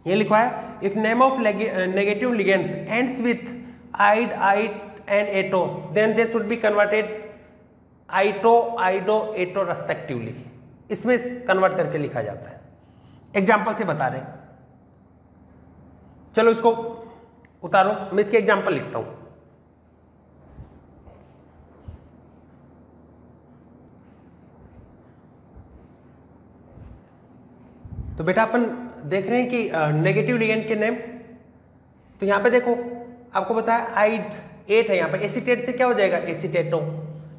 ये लिखवाया, if name of negative ligands ends with ide, ite and ato, then they should be converted ito, ido, ato respectively. इसमें कन्वर्ट करके लिखा जाता है। एग्जाम्पल से बता रहे। चलो इसको उतारो, मैं इसके एग्जाम्पल लिखता हूं। तो बेटा अपन देख रहे हैं कि नेगेटिव लिगेंड के नेम। तो यहां पे देखो, आपको बताया आइड, एट है, यहां पे एसीटेट से क्या हो जाएगा? एसीटेटो।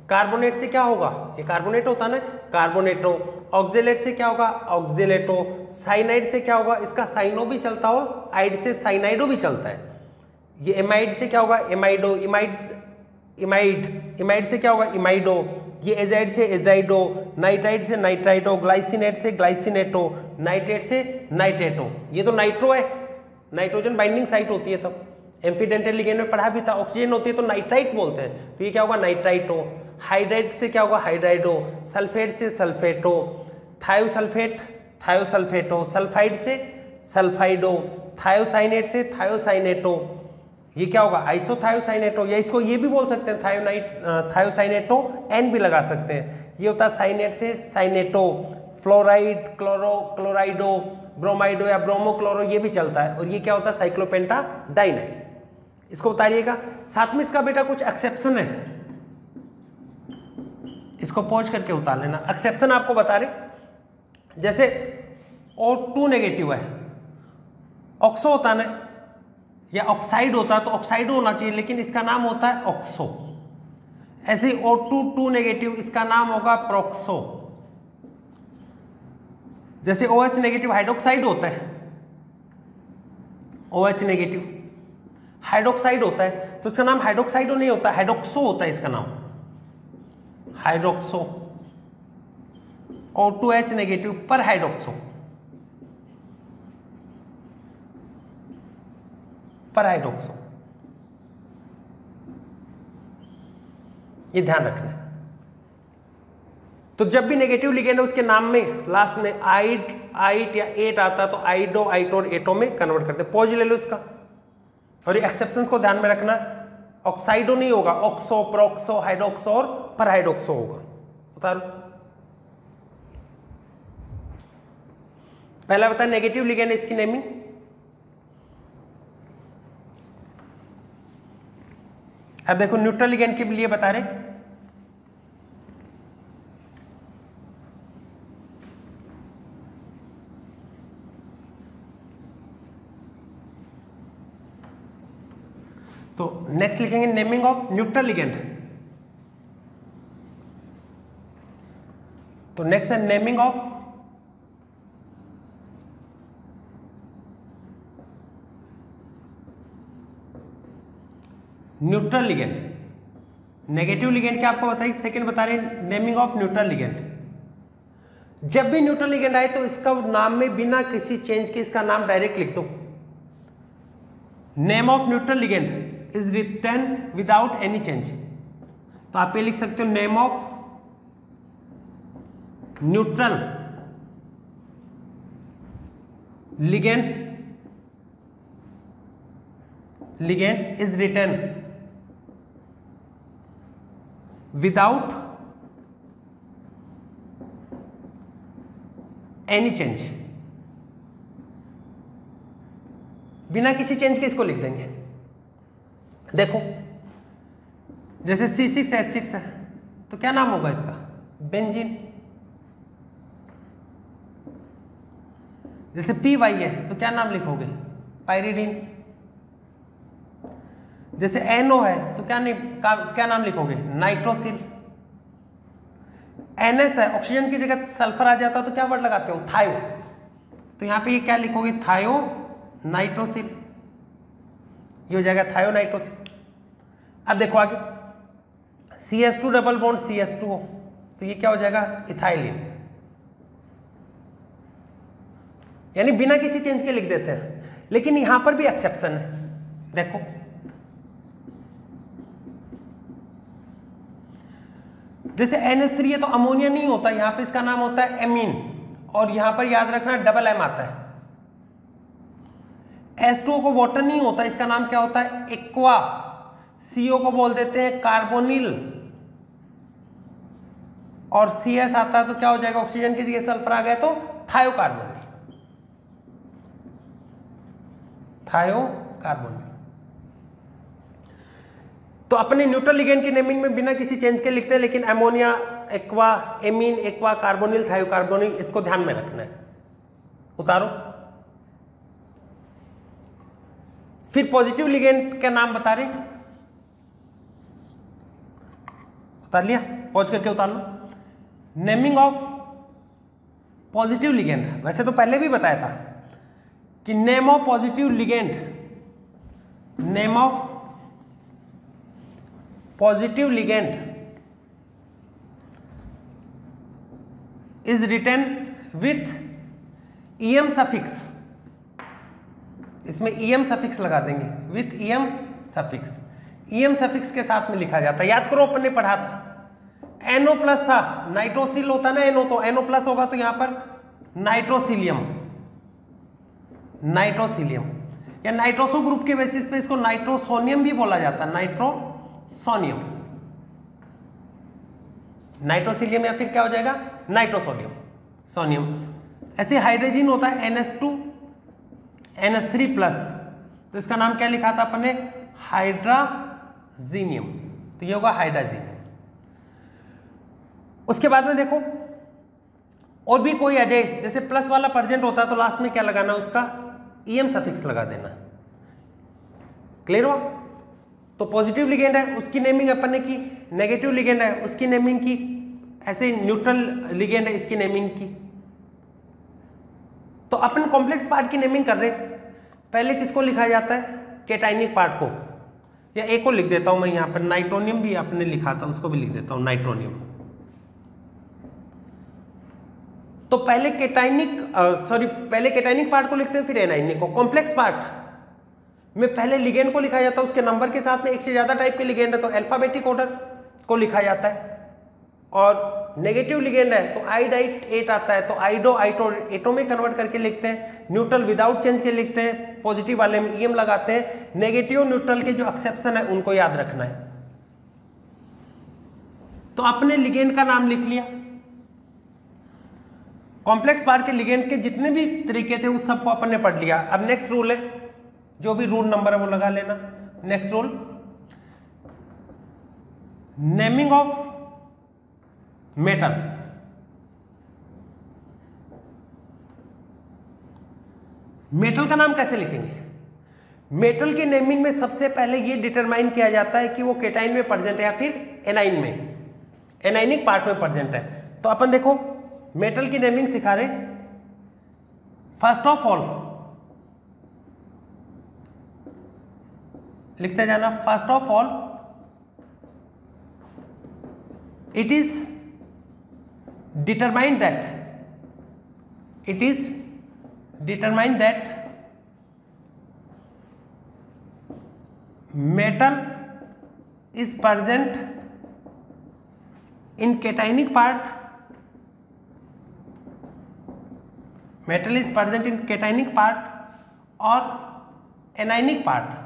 कार्बोनेट से क्या होगा? ये कार्बोनेट होता ना, कार्बोनेटो। ऑक्जेलेट से क्या होगा? ऑक्जेलेटो। साइनाइड से क्या होगा? इसका साइनो भी चलता है और आइड से साइनाइडो भी चलता है। ये एमाइड से क्या होगा? एमाइडो। इमाइड से क्या होगा? इमाइडो। ये एजाइड से एजाइडो, नाइट्राइड से नाइट्राइडो, ग्लाइसिनेट से ग्लाइसिनेटो, नाइट्रेट से नाइट्रेटो। ये तो नाइट्रो है, नाइट्रोजन बाइंडिंग साइट होती है। तब एम्फीडेंटल लिगेंड में पढ़ा भी था, ऑक्सीजन होती है तो नाइट्राइट बोलते हैं, तो ये क्या होगा? नाइट्राइटो। हाइड्राइड से क्या होगा हाइड्राइडो, सल्फेट से सल्फेटो, थायोसल्फेट थायोसल्फेटो, सल्फाइड से सल्फाइडो, थायोसाइनेट से थायोसाइनेटो, ये क्या होगा आइसोथायोसाइनेटो, या इसको ये भी बोल सकते हैं थायोसाइनेटो, एन भी लगा सकते हैं। ये होता है साइनेट से साइनेटो, फ्लोराइड क्लोराइडो, ब्रोमाइडो या ब्रोमोक्लोरो, ये भी चलता है। और ये क्या होता है साइक्लोपेंटाडाइनाइल। इसको उतारिएगा। साथ में इसका बेटा कुछ एक्सेप्शन है, इसको पॉज करके उतार लेना। एक्सेप्शन आपको बता रहे, जैसे O2 नेगेटिव है, ऑक्सो होता है ना, या ऑक्साइड होता तो ऑक्साइड होना चाहिए, लेकिन इसका नाम होता है ऑक्सो। ऐसे O2 नेगेटिव, इसका नाम होगा प्रोक्सो। जैसे OH नेगेटिव हाइड्रोक्साइड होता है, OH नेगेटिव हाइड्रोक्साइड होता है, तो इसका नाम हाइड्रोक्साइडो नहीं होता, हाइड्रोक्सो होता है इसका नाम, हाइड्रोक्सो। O2H नेगेटिव पर हाइड्रोक्सो, पर हाइड्रोक्सो, ये ध्यान रखना है। तो जब भी नेगेटिव लिगेंड है उसके नाम में लास्ट में आइट या एट आता है तो आइडो, आइटोर, एटो में कन्वर्ट करते। पॉज ले लो इसका। और ये एक्सेप्शंस को ध्यान में रखना, ऑक्साइडो नहीं होगा, ऑक्सो, प्रोक्सो, हाइड्रोक्सो और पर हाइड्रोक्सो होगा। उतारो। पहला बता नेगेटिव लिगेंड, इसकी नेमिंग। अब देखो न्यूट्रल लिगेंड के लिए बता रहे, तो नेक्स्ट लिखेंगे नेमिंग ऑफ न्यूट्रल लिगेंड। तो नेक्स्ट है naming of neutral ligand. Negative ligand क्या आपको बताइए, सेकंड बता रहे हैं नेमिंग ऑफ न्यूट्रल लिगेंड। जब भी न्यूट्रल लिगेंड आए तो इसका नाम में बिना किसी चेंज के इसका नाम डायरेक्ट लिख दो। Name of neutral ligand is written without any change. तो आप ये लिख सकते हो name of neutral ligand is written without any change. बिना किसी चेंज के इसको लिख देंगे। देखो जैसे C6H6 है तो क्या नाम होगा इसका, बेंजीन। जैसे PY है तो क्या नाम लिखोगे, पायरिडीन। जैसे NO है तो क्या नाम लिखोगे, नाइट्रोसिल। NS है, ऑक्सीजन की जगह सल्फर आ जाता तो क्या वर्ड लगाते हो, थायो। तो यहां पे ये क्या लिखोगे, थायो नाइट्रोसिल। ये हो जाएगा थायो नाइट्रोसिल। अब देखो आगे CH2 डबल बॉन्ड CH2 तो ये क्या हो जाएगा, इथाइलिन। यानी बिना किसी चेंज के लिख देते हैं। लेकिन यहां पर भी एक्सेप्शन है। देखो जैसे NH3 है तो अमोनिया नहीं होता, यहां पे इसका नाम होता है एमीन। और यहां पर याद रखना डबल M आता है। H2O को वाटर नहीं होता, इसका नाम क्या होता है, एक्वा। CO को बोल देते हैं कार्बोनिल। और CS आता है तो क्या हो जाएगा, ऑक्सीजन की जगह सल्फर आ गया तो थायोकार्बोनिल। थायोकार्बोनिल। तो अपने न्यूट्रल लिगेंड की नेमिंग में बिना किसी चेंज के लिखते हैं, लेकिन ammonia, aqua, amine, aqua, carbonyl, thiocarbonyl, इसको ध्यान में रखना है। उतारो। फिर पॉजिटिव लिगेंड का नाम बता रहे, उतार लिया, पॉज करके उतार लो। नेमिंग ऑफ पॉजिटिव लिगेंड, वैसे तो पहले भी बताया था कि name of positive ligand, name of positive ligand is written with EM suffix. इसमें EM सफिक्स लगा देंगे, with EM suffix. EM suffix के साथ में लिखा जाता है। याद करो अपन ने पढ़ा था NO प्लस था, नाइट्रोसिल होता ना NO, तो NO प्लस होगा तो यहां पर नाइट्रोसिलियम, नाइट्रोसिलियम या नाइट्रोसो ग्रुप के बेसिस पे इसको नाइट्रोसोनियम भी बोला जाता है, नाइट्रोसोनियम, नाइट्रोसिलियम या फिर क्या हो जाएगा नाइट्रोसोनियम, सोनियम। ऐसे हाइड्रोजन होता है NH2 NH3 प्लस, तो इसका नाम क्या लिखा था अपने हाइड्राजीनियम, तो ये होगा हाइड्राजीनियम। उसके बाद में देखो और भी कोई आ जाए, जैसे प्लस वाला परजेंट होता है तो लास्ट में क्या लगाना है उसका EM सफिक्स लगा देना, क्लियर हुआ। तो पॉजिटिव लिगेंड है उसकी नेमिंग अपन ने की, नेगेटिव लिगेंड है उसकी नेमिंग की, ऐसे न्यूट्रल लिगेंड है इसकी नेमिंग की। तो अपन कॉम्प्लेक्स पार्ट की नेमिंग कर रहे, पहले किसको लिखा जाता है केटाइनिक पार्ट को, या एक को लिख देता हूं मैं यहां पर, नाइट्रोनियम भी आपने लिखा था उसको भी लिख देता हूं नाइट्रोनियम। तो पहले केटाइनिक पार्ट को लिखते हैं फिर एनाइनिक को। कॉम्प्लेक्स पार्ट में पहले लिगेंड को लिखा जाता है, उसके नंबर के साथ में एक से ज्यादा टाइप के लिगेंड है तो अल्फाबेटिक ऑर्डर को लिखा जाता है, और नेगेटिव लिगेंड है तो आइडाइट 8 आता है तो आइडो आइटो एटो में कन्वर्ट करके लिखते हैं, न्यूट्रल विदाउट चेंज के लिखते हैं, पॉजिटिव वाले में EM लगाते हैं, नेगेटिव न्यूट्रल के जो एक्सेप्शन है उनको याद रखना है। तो आपने लिगेंड का नाम लिख लिया, कॉम्प्लेक्स पार्ट के लिगेंड के जितने भी तरीके थे उस सबको अपन ने पढ़ लिया। अब नेक्स्ट रूल है, जो भी रूल नंबर है वो लगा लेना। Next rule, naming of metal. Metal का नाम कैसे लिखेंगे? मेटल की नेमिंग में सबसे पहले ये डिटरमाइन किया जाता है कि वो केटाइन में प्रेजेंट है या फिर एनाइन में, एनाइनिक पार्ट में प्रेजेंट है। तो अपन देखो मेटल की नेमिंग सिखा रहे। फर्स्ट ऑफ ऑल लिखते जाना, first of all it is determined that metal is present in cationic part, metal is present in cationic part और एनाइनिक पार्ट।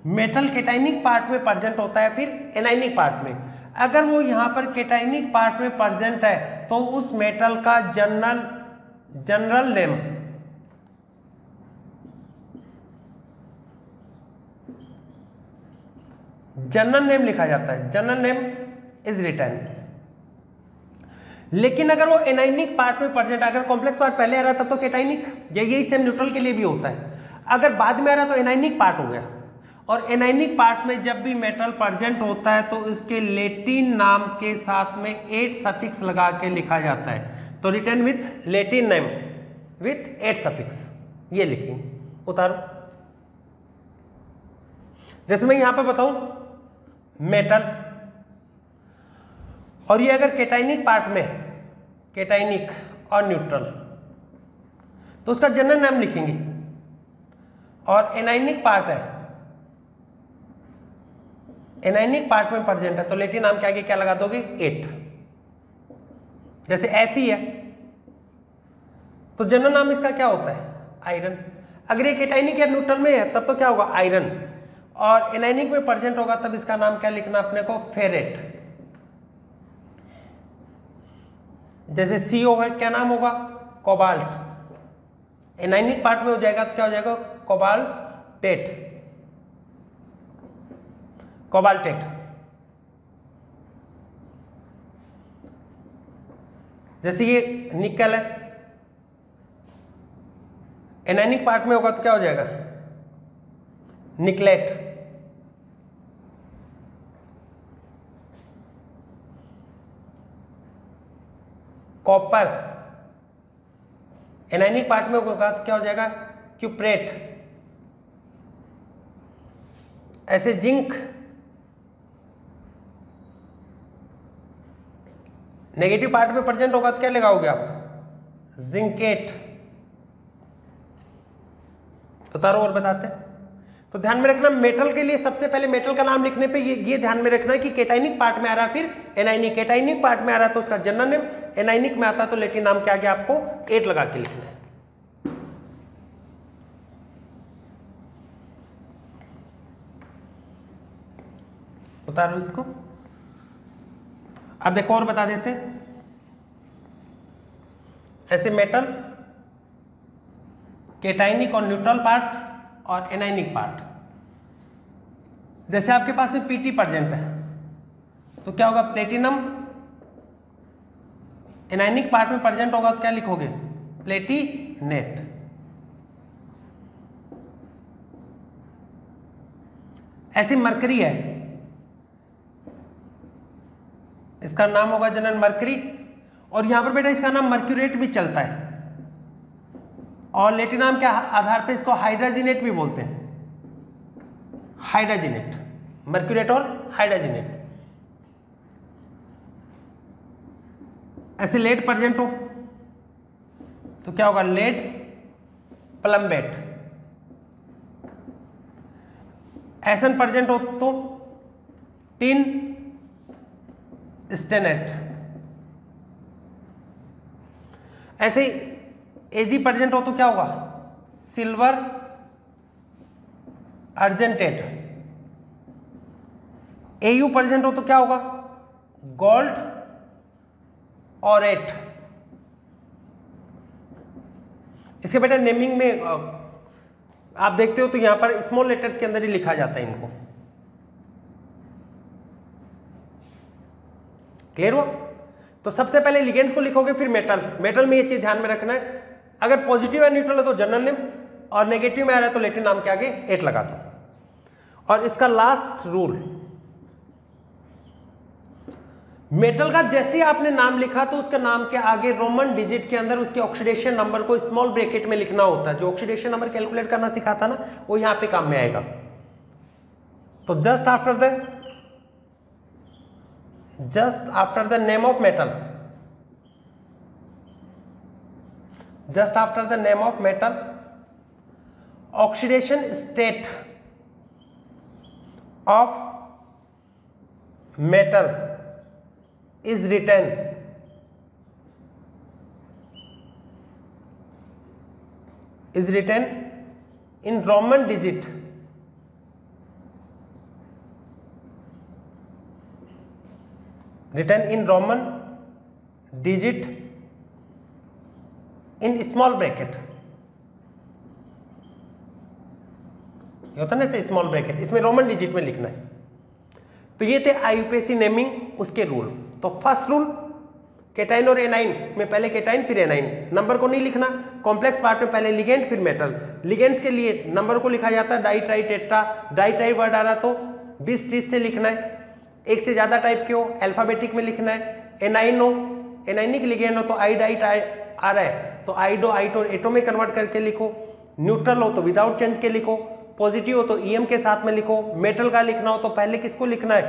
मेटल केटाइनिक पार्ट में प्रेजेंट होता है फिर एनाइनिक पार्ट में। अगर वो यहां पर केटाइनिक पार्ट में प्रेजेंट है तो उस मेटल का जनरल नेम लिखा जाता है, जनरल नेम इज रिटन। लेकिन अगर वो एनाइनिक पार्ट में प्रेजेंट, अगर कॉम्प्लेक्स पार्ट पहले आ रहा था तो केटाइनिक, यही सेम न्यूट्रल के लिए भी होता है। अगर बाद में आ रहा तो एनाइनिक पार्ट हो गया। और एनाइनिक पार्ट में जब भी मेटल प्रेजेंट होता है तो इसके लेटिन नाम के साथ में 8 सफिक्स लगा के लिखा जाता है। तो written with Latin name with 8 suffix, ये लिखेंगे। उतारो, जैसे मैं यहां पर बताऊं मेटल, और ये अगर केटाइनिक पार्ट में, केटाइनिक और न्यूट्रल, तो उसका जनरल नेम लिखेंगे। और एनाइनिक पार्ट है, एनाइनिक पार्ट में प्रेजेंट है तो लेटिन नाम के आगे क्या लगा दोगे 8। जैसे Fe है तो जनरल नाम इसका क्या होता है आयरन। अगर ये केटाइनिक या न्यूट्रल में है तब तो क्या होगा आयरन, और एनाइनिक में प्रेजेंट होगा तब इसका नाम क्या लिखना अपने को फेरेट। जैसे CO है क्या नाम होगा कोबाल्ट, एनाइनिक पार्ट में हो जाएगा तो क्या हो जाएगा कोबाल्टेट, कोबाल्टेट। जैसे ये निकल है, एनाइनिक पार्ट में होगा तो क्या हो जाएगा निकलेट। कॉपर एनाइनिक पार्ट में होगा तो क्या हो जाएगा क्यूप्रेट। ऐसे जिंक नेगेटिव पार्ट में प्रेजेंट होगा तो क्या लगाओगे आप जिंकेट। उतारो और बताते हैं। तो ध्यान में रखना मेटल के लिए सबसे पहले मेटल का नाम लिखने पे ये ध्यान में रखना है कि केटाइनिक पार्ट में आ रहा है, फिर एनाइनिक। केटाइनिक पार्ट में आ रहा है तो उसका जनरल नेम, एनाइनिक में आता है तो लैटिन नाम क्या गया, आपको 8 लगा के लिखना है। उतारो इसको। अब देखो और बता देते हैं, ऐसे मेटल केटाइनिक और न्यूट्रल पार्ट और एनाइनिक पार्ट। जैसे आपके पास में पीटी प्रेजेंट है तो क्या होगा, प्लेटिनम। एनाइनिक पार्ट में प्रेजेंट होगा तो क्या लिखोगे, प्लेटिनेट। ऐसी मरकरी है, इसका नाम होगा जनरल मरकरी, और यहां पर बेटा इसका नाम मर्क्यूरेट भी चलता है, और लैटिन नाम के आधार पे इसको हाइड्रोजिनेट भी बोलते हैं। हाइड्रोजिनेट, मर्क्यूरेट और हाइड्रोजिनेट। ऐसे लेड प्रेजेंट हो तो क्या होगा, लेड प्लम्बेट। एसन प्रेजेंट हो तो टिन स्टेनेट। ऐसे एजी प्रेजेंट हो तो क्या होगा, सिल्वर अर्जेंटेट। एयू प्रेजेंट हो तो क्या होगा, गोल्ड ऑरेट। इसके बेटा नेमिंग में आप देखते हो तो यहां पर स्मॉल लेटर्स के अंदर ही लिखा जाता है इनको। क्लियर हुआ? तो सबसे पहले लिगेंड्स को लिखोगे, फिर मेटल। मेटल में ये चीज ध्यान में रखना है, अगर पॉजिटिव है न्यूट्रल है तो जनरल नेम, और नेगेटिव में आ रहा है तो लैटिन नाम के आगे 8 लगा दो। और इसका लास्ट रूल, मेटल का जैसे ही आपने नाम लिखा तो उसका नाम के आगे रोमन डिजिट के अंदर उसके ऑक्सीडेशन नंबर को स्मॉल ब्रैकेट में लिखना होता है। जो ऑक्सीडेशन नंबर कैलकुलेट करना सिखाता ना, वो यहां पे काम में आएगा। तो just after the name of metal, just after the name of metal, oxidation state of metal is written in Roman digit, in small bracket. ये होता है ना ऐसे स्मॉल ब्रैकेट, इसमें रोमन डिजिट में लिखना है। तो ये थे आईयूपीएसी नेमिंग, उसके रूल। तो फर्स्ट रूल, केटाइन और एनाइन में पहले केटाइन फिर एनाइन, नंबर को नहीं लिखना। कॉम्प्लेक्स पार्ट में पहले लिगेंड फिर मेटल। लिगेंड्स के लिए नंबर को लिखा जाता है di tri tetra. Di tri word आ रहा तो 20-30 से लिखना है। एक से ज्यादा टाइप के हो अल्फाबेटिक में लिखना है। एनाइन हो, एनाइनिक लिगेंड हो तो आई डाई आ रहा है तो आइडो आइटो एटो में कन्वर्ट करके लिखो। न्यूट्रल हो तो विदाउट चेंज के लिखो। पॉजिटिव हो तो ईएम के साथ में लिखो। मेटल का लिखना हो तो पहले किसको लिखना है,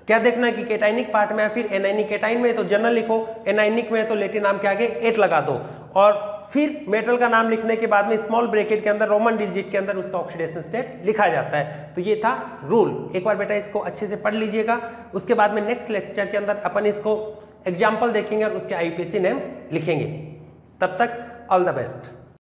क्या देखना है कि केटाइनिक पार्ट में है, फिर एनाइनिक। केटाइन में है तो जनरल लिखो, एनाइनिक में है तो लैटिन नाम के आगे 8 लगा दो। और फिर मेटल का नाम लिखने के बाद में स्मॉल ब्रैकेट के अंदर रोमन डिजिट के अंदर उसका ऑक्सीडेशन स्टेट लिखा जाता है। तो ये था रूल। एक बार बेटा इसको अच्छे से पढ़ लीजिएगा। उसके बाद में नेक्स्ट लेक्चर के अंदर अपन इसको एग्जाम्पल देखेंगे और उसके आईयूपीएसी नेम लिखेंगे। तब तक ऑल द बेस्ट।